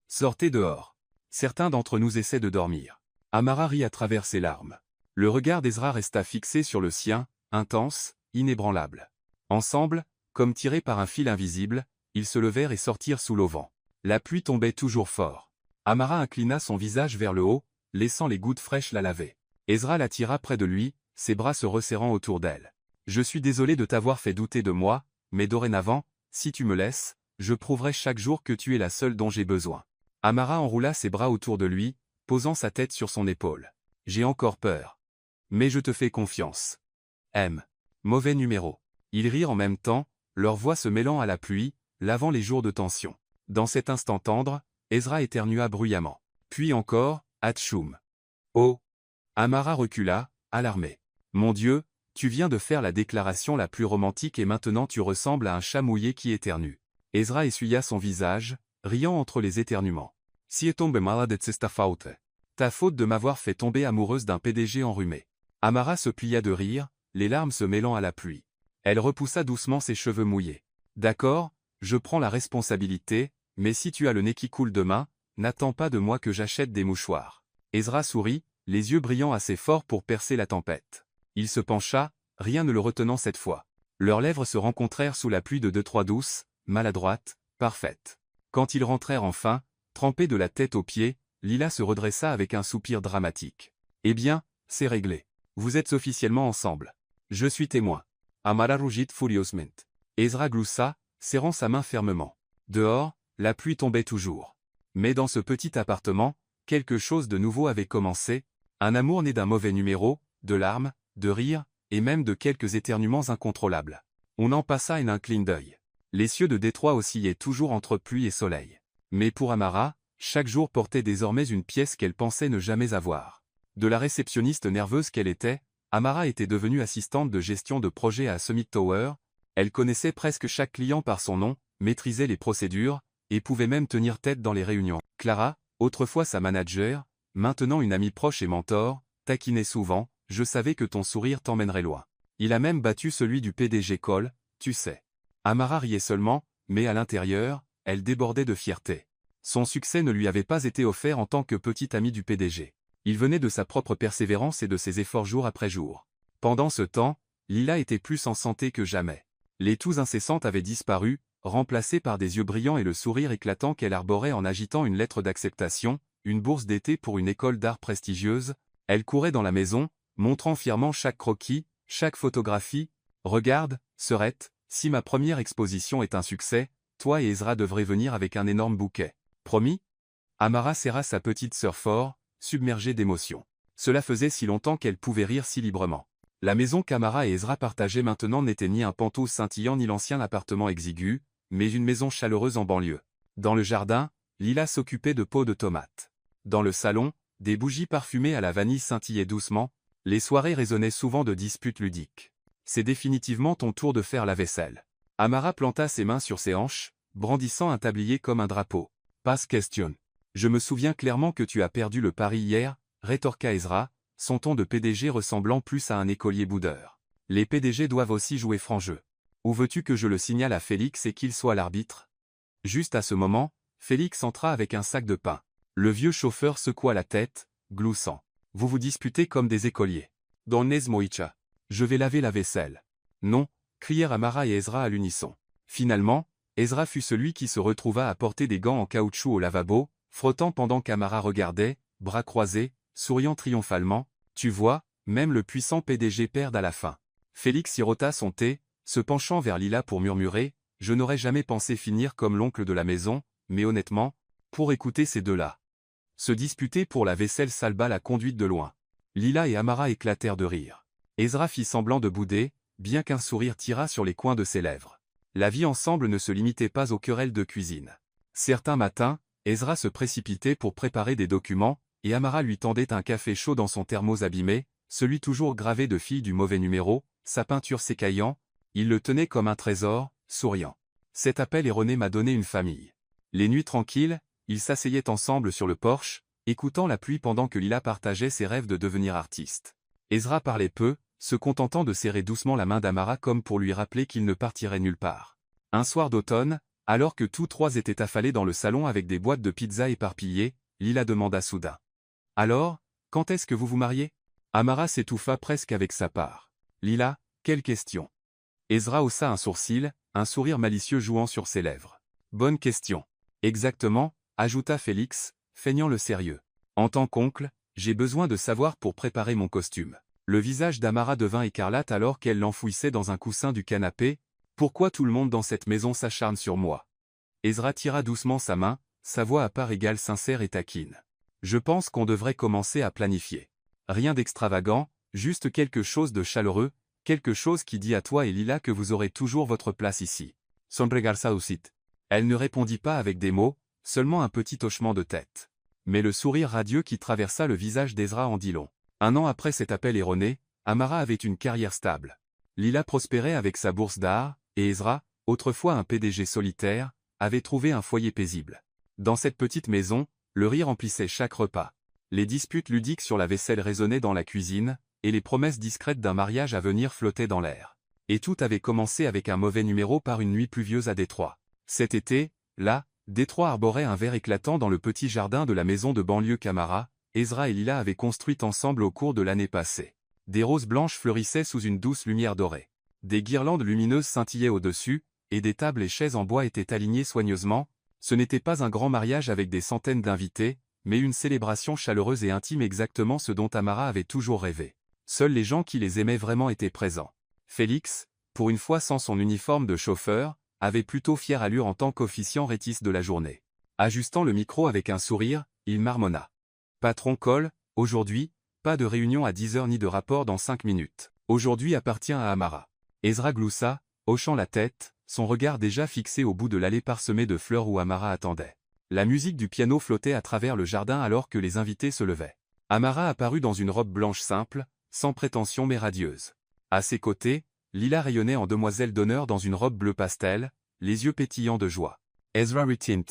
A: Sortez dehors. Certains d'entre nous essaient de dormir. » Amara rit à travers ses larmes. Le regard d'Ezra resta fixé sur le sien, intense, inébranlable. Ensemble, comme tirés par un fil invisible, ils se levèrent et sortirent sous l'auvent. La pluie tombait toujours fort. Amara inclina son visage vers le haut, laissant les gouttes fraîches la laver. Ezra l'attira près de lui, ses bras se resserrant autour d'elle. « Je suis désolé de t'avoir fait douter de moi, mais dorénavant, si tu me laisses, je prouverai chaque jour que tu es la seule dont j'ai besoin. » Amara enroula ses bras autour de lui, posant sa tête sur son épaule. « J'ai encore peur. Mais je te fais confiance. M. Mauvais numéro. » Ils rirent en même temps, leurs voix se mêlant à la pluie, lavant les jours de tension. Dans cet instant tendre, Ezra éternua bruyamment. Puis encore, Atchoum. Oh! Amara recula, alarmée. Mon Dieu, tu viens de faire la déclaration la plus romantique et maintenant tu ressembles à un chat mouillé qui éternue. Ezra essuya son visage, riant entre les éternuements. Si tombe malade c'est ta faute. Ta faute de m'avoir fait tomber amoureuse d'un PDG enrhumé. Amara se plia de rire, les larmes se mêlant à la pluie. Elle repoussa doucement ses cheveux mouillés. D'accord, je prends la responsabilité, mais si tu as le nez qui coule demain, n'attends pas de moi que j'achète des mouchoirs. Ezra sourit, les yeux brillants assez forts pour percer la tempête. Il se pencha, rien ne le retenant cette fois. Leurs lèvres se rencontrèrent sous la pluie de 2-3 douces, maladroites, parfaites. Quand ils rentrèrent enfin, trempés de la tête aux pieds, Lila se redressa avec un soupir dramatique. « Eh bien, c'est réglé. Vous êtes officiellement ensemble. Je suis témoin. » Amara rougit furieusement. Ezra gloussa, serrant sa main fermement. Dehors, la pluie tombait toujours. Mais dans ce petit appartement, quelque chose de nouveau avait commencé, un amour né d'un mauvais numéro, de larmes, de rires, et même de quelques éternuements incontrôlables. On en passa un clin d'œil. Les cieux de Détroit oscillaient toujours entre pluie et soleil. Mais pour Amara, chaque jour portait désormais une pièce qu'elle pensait ne jamais avoir. De la réceptionniste nerveuse qu'elle était, Amara était devenue assistante de gestion de projet à Summit Tower, elle connaissait presque chaque client par son nom, maîtrisait les procédures, et pouvait même tenir tête dans les réunions. Clara, autrefois sa manager, maintenant une amie proche et mentor, taquinait souvent, « Je savais que ton sourire t'emmènerait loin. Il a même battu celui du PDG Cole, tu sais. » Amara riait seulement, mais à l'intérieur, elle débordait de fierté. Son succès ne lui avait pas été offert en tant que petite amie du PDG. Il venait de sa propre persévérance et de ses efforts jour après jour. Pendant ce temps, Lila était plus en santé que jamais. Les toux incessantes avaient disparu, remplacées par des yeux brillants et le sourire éclatant qu'elle arborait en agitant une lettre d'acceptation, une bourse d'été pour une école d'art prestigieuse. Elle courait dans la maison, montrant fièrement chaque croquis, chaque photographie. « Regarde, sœurette, si ma première exposition est un succès, toi et Ezra devrez venir avec un énorme bouquet. Promis ?» Amara serra sa petite sœur fort, submergée d'émotion. Cela faisait si longtemps qu'elle pouvait rire si librement. La maison qu'Amara et Ezra partageaient maintenant n'était ni un pantouf scintillant ni l'ancien appartement exigu, mais une maison chaleureuse en banlieue. Dans le jardin, Lila s'occupait de pots de tomates. Dans le salon, des bougies parfumées à la vanille scintillaient doucement, les soirées résonnaient souvent de disputes ludiques. « C'est définitivement ton tour de faire la vaisselle. » Amara planta ses mains sur ses hanches, brandissant un tablier comme un drapeau. « Pas question. Je me souviens clairement que tu as perdu le pari hier, » rétorqua Ezra, son ton de PDG ressemblant plus à un écolier boudeur. Les PDG doivent aussi jouer franc jeu. Où veux-tu que je le signale à Félix et qu'il soit l'arbitre? Juste à ce moment, Félix entra avec un sac de pain. Le vieux chauffeur secoua la tête, gloussant. Vous vous disputez comme des écoliers. Donnez Moïcha. Je vais laver la vaisselle. Non, crièrent Amara et Ezra à l'unisson. Finalement, Ezra fut celui qui se retrouva à porter des gants en caoutchouc au lavabo, frottant pendant qu'Amara regardait, bras croisés, souriant triomphalement. Tu vois, même le puissant PDG perd à la fin. Félix sirota son thé, se penchant vers Lila pour murmurer, je n'aurais jamais pensé finir comme l'oncle de la maison, mais honnêtement, pour écouter ces deux-là. Se disputer pour la vaisselle salba la conduite de loin. Lila et Amara éclatèrent de rire. Ezra fit semblant de bouder, bien qu'un sourire tira sur les coins de ses lèvres. La vie ensemble ne se limitait pas aux querelles de cuisine. Certains matins, Ezra se précipitait pour préparer des documents, et Amara lui tendait un café chaud dans son thermos abîmé, celui toujours gravé de fille du mauvais numéro, sa peinture s'écaillant, il le tenait comme un trésor, souriant. Cet appel erroné m'a donné une famille. Les nuits tranquilles, ils s'asseyaient ensemble sur le porche, écoutant la pluie pendant que Lila partageait ses rêves de devenir artiste. Ezra parlait peu, se contentant de serrer doucement la main d'Amara comme pour lui rappeler qu'il ne partirait nulle part. Un soir d'automne, alors que tous trois étaient affalés dans le salon avec des boîtes de pizza éparpillées, Lila demanda soudain. « Alors, quand est-ce que vous vous mariez ?» Amara s'étouffa presque avec sa part. « Lila, quelle question ?» Ezra haussa un sourcil, un sourire malicieux jouant sur ses lèvres. « Bonne question. » Exactement, ajouta Félix, feignant le sérieux. « En tant qu'oncle, j'ai besoin de savoir pour préparer mon costume. » Le visage d'Amara devint écarlate alors qu'elle l'enfouissait dans un coussin du canapé. « Pourquoi tout le monde dans cette maison s'acharne sur moi ?» Ezra tira doucement sa main, sa voix à part égale sincère et taquine. « Je pense qu'on devrait commencer à planifier. Rien d'extravagant, juste quelque chose de chaleureux, quelque chose qui dit à toi et Lila que vous aurez toujours votre place ici. Sonregarza aussi. » Elle ne répondit pas avec des mots, seulement un petit hochement de tête. Mais le sourire radieux qui traversa le visage d'Ezra en dit long. Un an après cet appel erroné, Amara avait une carrière stable. Lila prospérait avec sa bourse d'art, et Ezra, autrefois un PDG solitaire, avait trouvé un foyer paisible. Dans cette petite maison, le rire emplissait chaque repas. Les disputes ludiques sur la vaisselle résonnaient dans la cuisine, et les promesses discrètes d'un mariage à venir flottaient dans l'air. Et tout avait commencé avec un mauvais numéro par une nuit pluvieuse à Détroit. Cet été, là, Détroit arborait un vert éclatant dans le petit jardin de la maison de banlieue qu'Amara, Ezra et Lila avaient construite ensemble au cours de l'année passée. Des roses blanches fleurissaient sous une douce lumière dorée. Des guirlandes lumineuses scintillaient au-dessus, et des tables et chaises en bois étaient alignées soigneusement. Ce n'était pas un grand mariage avec des centaines d'invités, mais une célébration chaleureuse et intime exactement ce dont Amara avait toujours rêvé. Seuls les gens qui les aimaient vraiment étaient présents. Félix, pour une fois sans son uniforme de chauffeur, avait plutôt fière allure en tant qu'officiant rétis de la journée. Ajustant le micro avec un sourire, il marmonna. « Patron Cole, aujourd'hui, pas de réunion à 10h ni de rapport dans 5 minutes. Aujourd'hui appartient à Amara. » Ezra gloussa, hochant la tête, son regard déjà fixé au bout de l'allée parsemée de fleurs où Amara attendait. La musique du piano flottait à travers le jardin alors que les invités se levaient. Amara apparut dans une robe blanche simple, sans prétention mais radieuse. À ses côtés, Lila rayonnait en demoiselle d'honneur dans une robe bleu pastel, les yeux pétillants de joie. Ezra retint.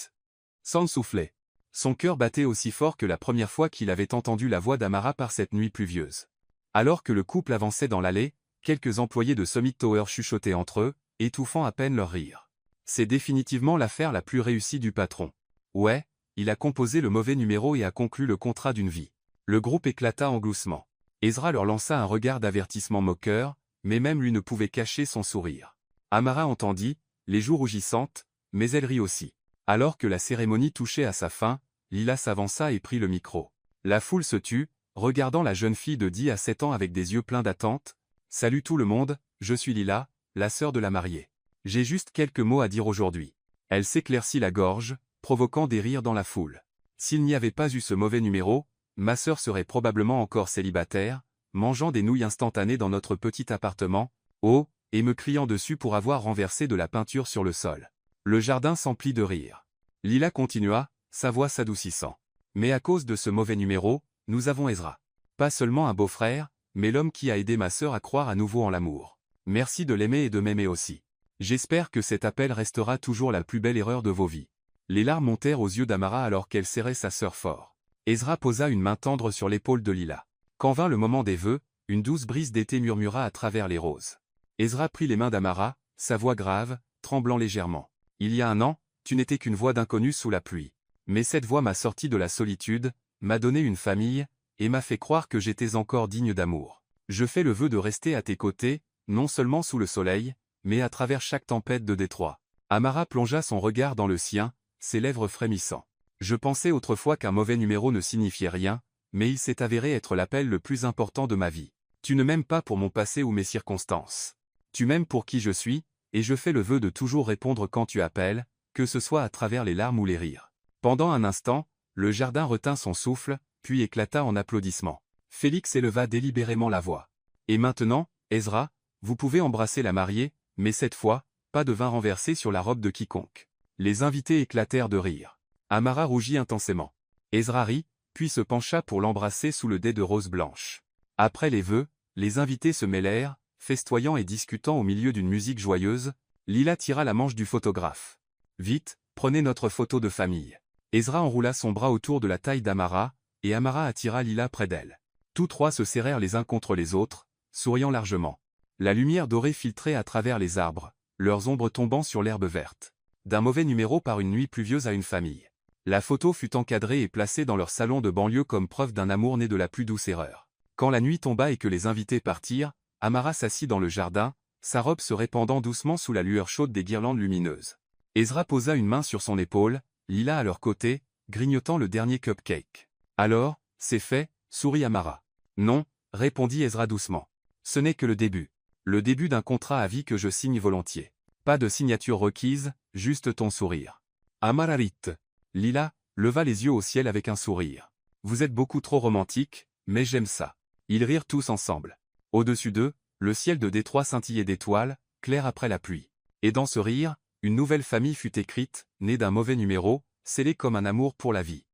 A: Sans souffler. Son cœur battait aussi fort que la première fois qu'il avait entendu la voix d'Amara par cette nuit pluvieuse. Alors que le couple avançait dans l'allée, quelques employés de Summit Tower chuchotaient entre eux, étouffant à peine leur rire. C'est définitivement l'affaire la plus réussie du patron. Ouais, il a composé le mauvais numéro et a conclu le contrat d'une vie. Le groupe éclata en gloussement. Ezra leur lança un regard d'avertissement moqueur, mais même lui ne pouvait cacher son sourire. Amara entendit, les joues rougissantes, mais elle rit aussi. Alors que la cérémonie touchait à sa fin, Lila s'avança et prit le micro. La foule se tut, regardant la jeune fille de 10 à 7 ans avec des yeux pleins d'attente. « Salut tout le monde, je suis Lila, la sœur de la mariée. J'ai juste quelques mots à dire aujourd'hui. » Elle s'éclaircit la gorge, provoquant des rires dans la foule. « S'il n'y avait pas eu ce mauvais numéro, ma sœur serait probablement encore célibataire, mangeant des nouilles instantanées dans notre petit appartement, oh, et me criant dessus pour avoir renversé de la peinture sur le sol. » Le jardin s'emplit de rires. Lila continua, sa voix s'adoucissant. « Mais à cause de ce mauvais numéro, nous avons Ezra. Pas seulement un beau-frère, mais l'homme qui a aidé ma sœur à croire à nouveau en l'amour. Merci de l'aimer et de m'aimer aussi. J'espère que cet appel restera toujours la plus belle erreur de vos vies. » Les larmes montèrent aux yeux d'Amara alors qu'elle serrait sa sœur fort. Ezra posa une main tendre sur l'épaule de Lila. « Quand vint le moment des vœux, une douce brise d'été murmura à travers les roses. Ezra prit les mains d'Amara, sa voix grave, tremblant légèrement. Il y a un an, tu n'étais qu'une voix d'inconnu sous la pluie. Mais cette voix m'a sorti de la solitude, m'a donné une famille, et m'a fait croire que j'étais encore digne d'amour. Je fais le vœu de rester à tes côtés, non seulement sous le soleil, mais à travers chaque tempête de détroit. Amara plongea son regard dans le sien, ses lèvres frémissant. Je pensais autrefois qu'un mauvais numéro ne signifiait rien, mais il s'est avéré être l'appel le plus important de ma vie. Tu ne m'aimes pas pour mon passé ou mes circonstances. Tu m'aimes pour qui je suis, et je fais le vœu de toujours répondre quand tu appelles, que ce soit à travers les larmes ou les rires. Pendant un instant, le jardin retint son souffle, puis éclata en applaudissements. Félix éleva délibérément la voix. Et maintenant, Ezra, vous pouvez embrasser la mariée, mais cette fois, pas de vin renversé sur la robe de quiconque. Les invités éclatèrent de rire. Amara rougit intensément. Ezra rit, puis se pencha pour l'embrasser sous le dais de roses blanches. Après les vœux, les invités se mêlèrent, festoyant et discutant au milieu d'une musique joyeuse. Lila tira la manche du photographe. « Vite, prenez notre photo de famille. » Ezra enroula son bras autour de la taille d'Amara, et Amara attira Lila près d'elle. Tous trois se serrèrent les uns contre les autres, souriant largement. La lumière dorée filtrait à travers les arbres, leurs ombres tombant sur l'herbe verte. D'un mauvais numéro par une nuit pluvieuse à une famille. La photo fut encadrée et placée dans leur salon de banlieue comme preuve d'un amour né de la plus douce erreur. Quand la nuit tomba et que les invités partirent, Amara s'assit dans le jardin, sa robe se répandant doucement sous la lueur chaude des guirlandes lumineuses. Ezra posa une main sur son épaule, Lila à leur côté, grignotant le dernier cupcake. « Alors, c'est fait ?» sourit Amara. « Non » répondit Ezra doucement. « Ce n'est que le début. Le début d'un contrat à vie que je signe volontiers. Pas de signature requise, juste ton sourire. » Amara rit. Lila leva les yeux au ciel avec un sourire. « Vous êtes beaucoup trop romantique, mais j'aime ça. » Ils rirent tous ensemble. Au-dessus d'eux, le ciel de Détroit scintillait d'étoiles, clair après la pluie. Et dans ce rire, une nouvelle famille fut écrite, née d'un mauvais numéro, scellée comme un amour pour la vie.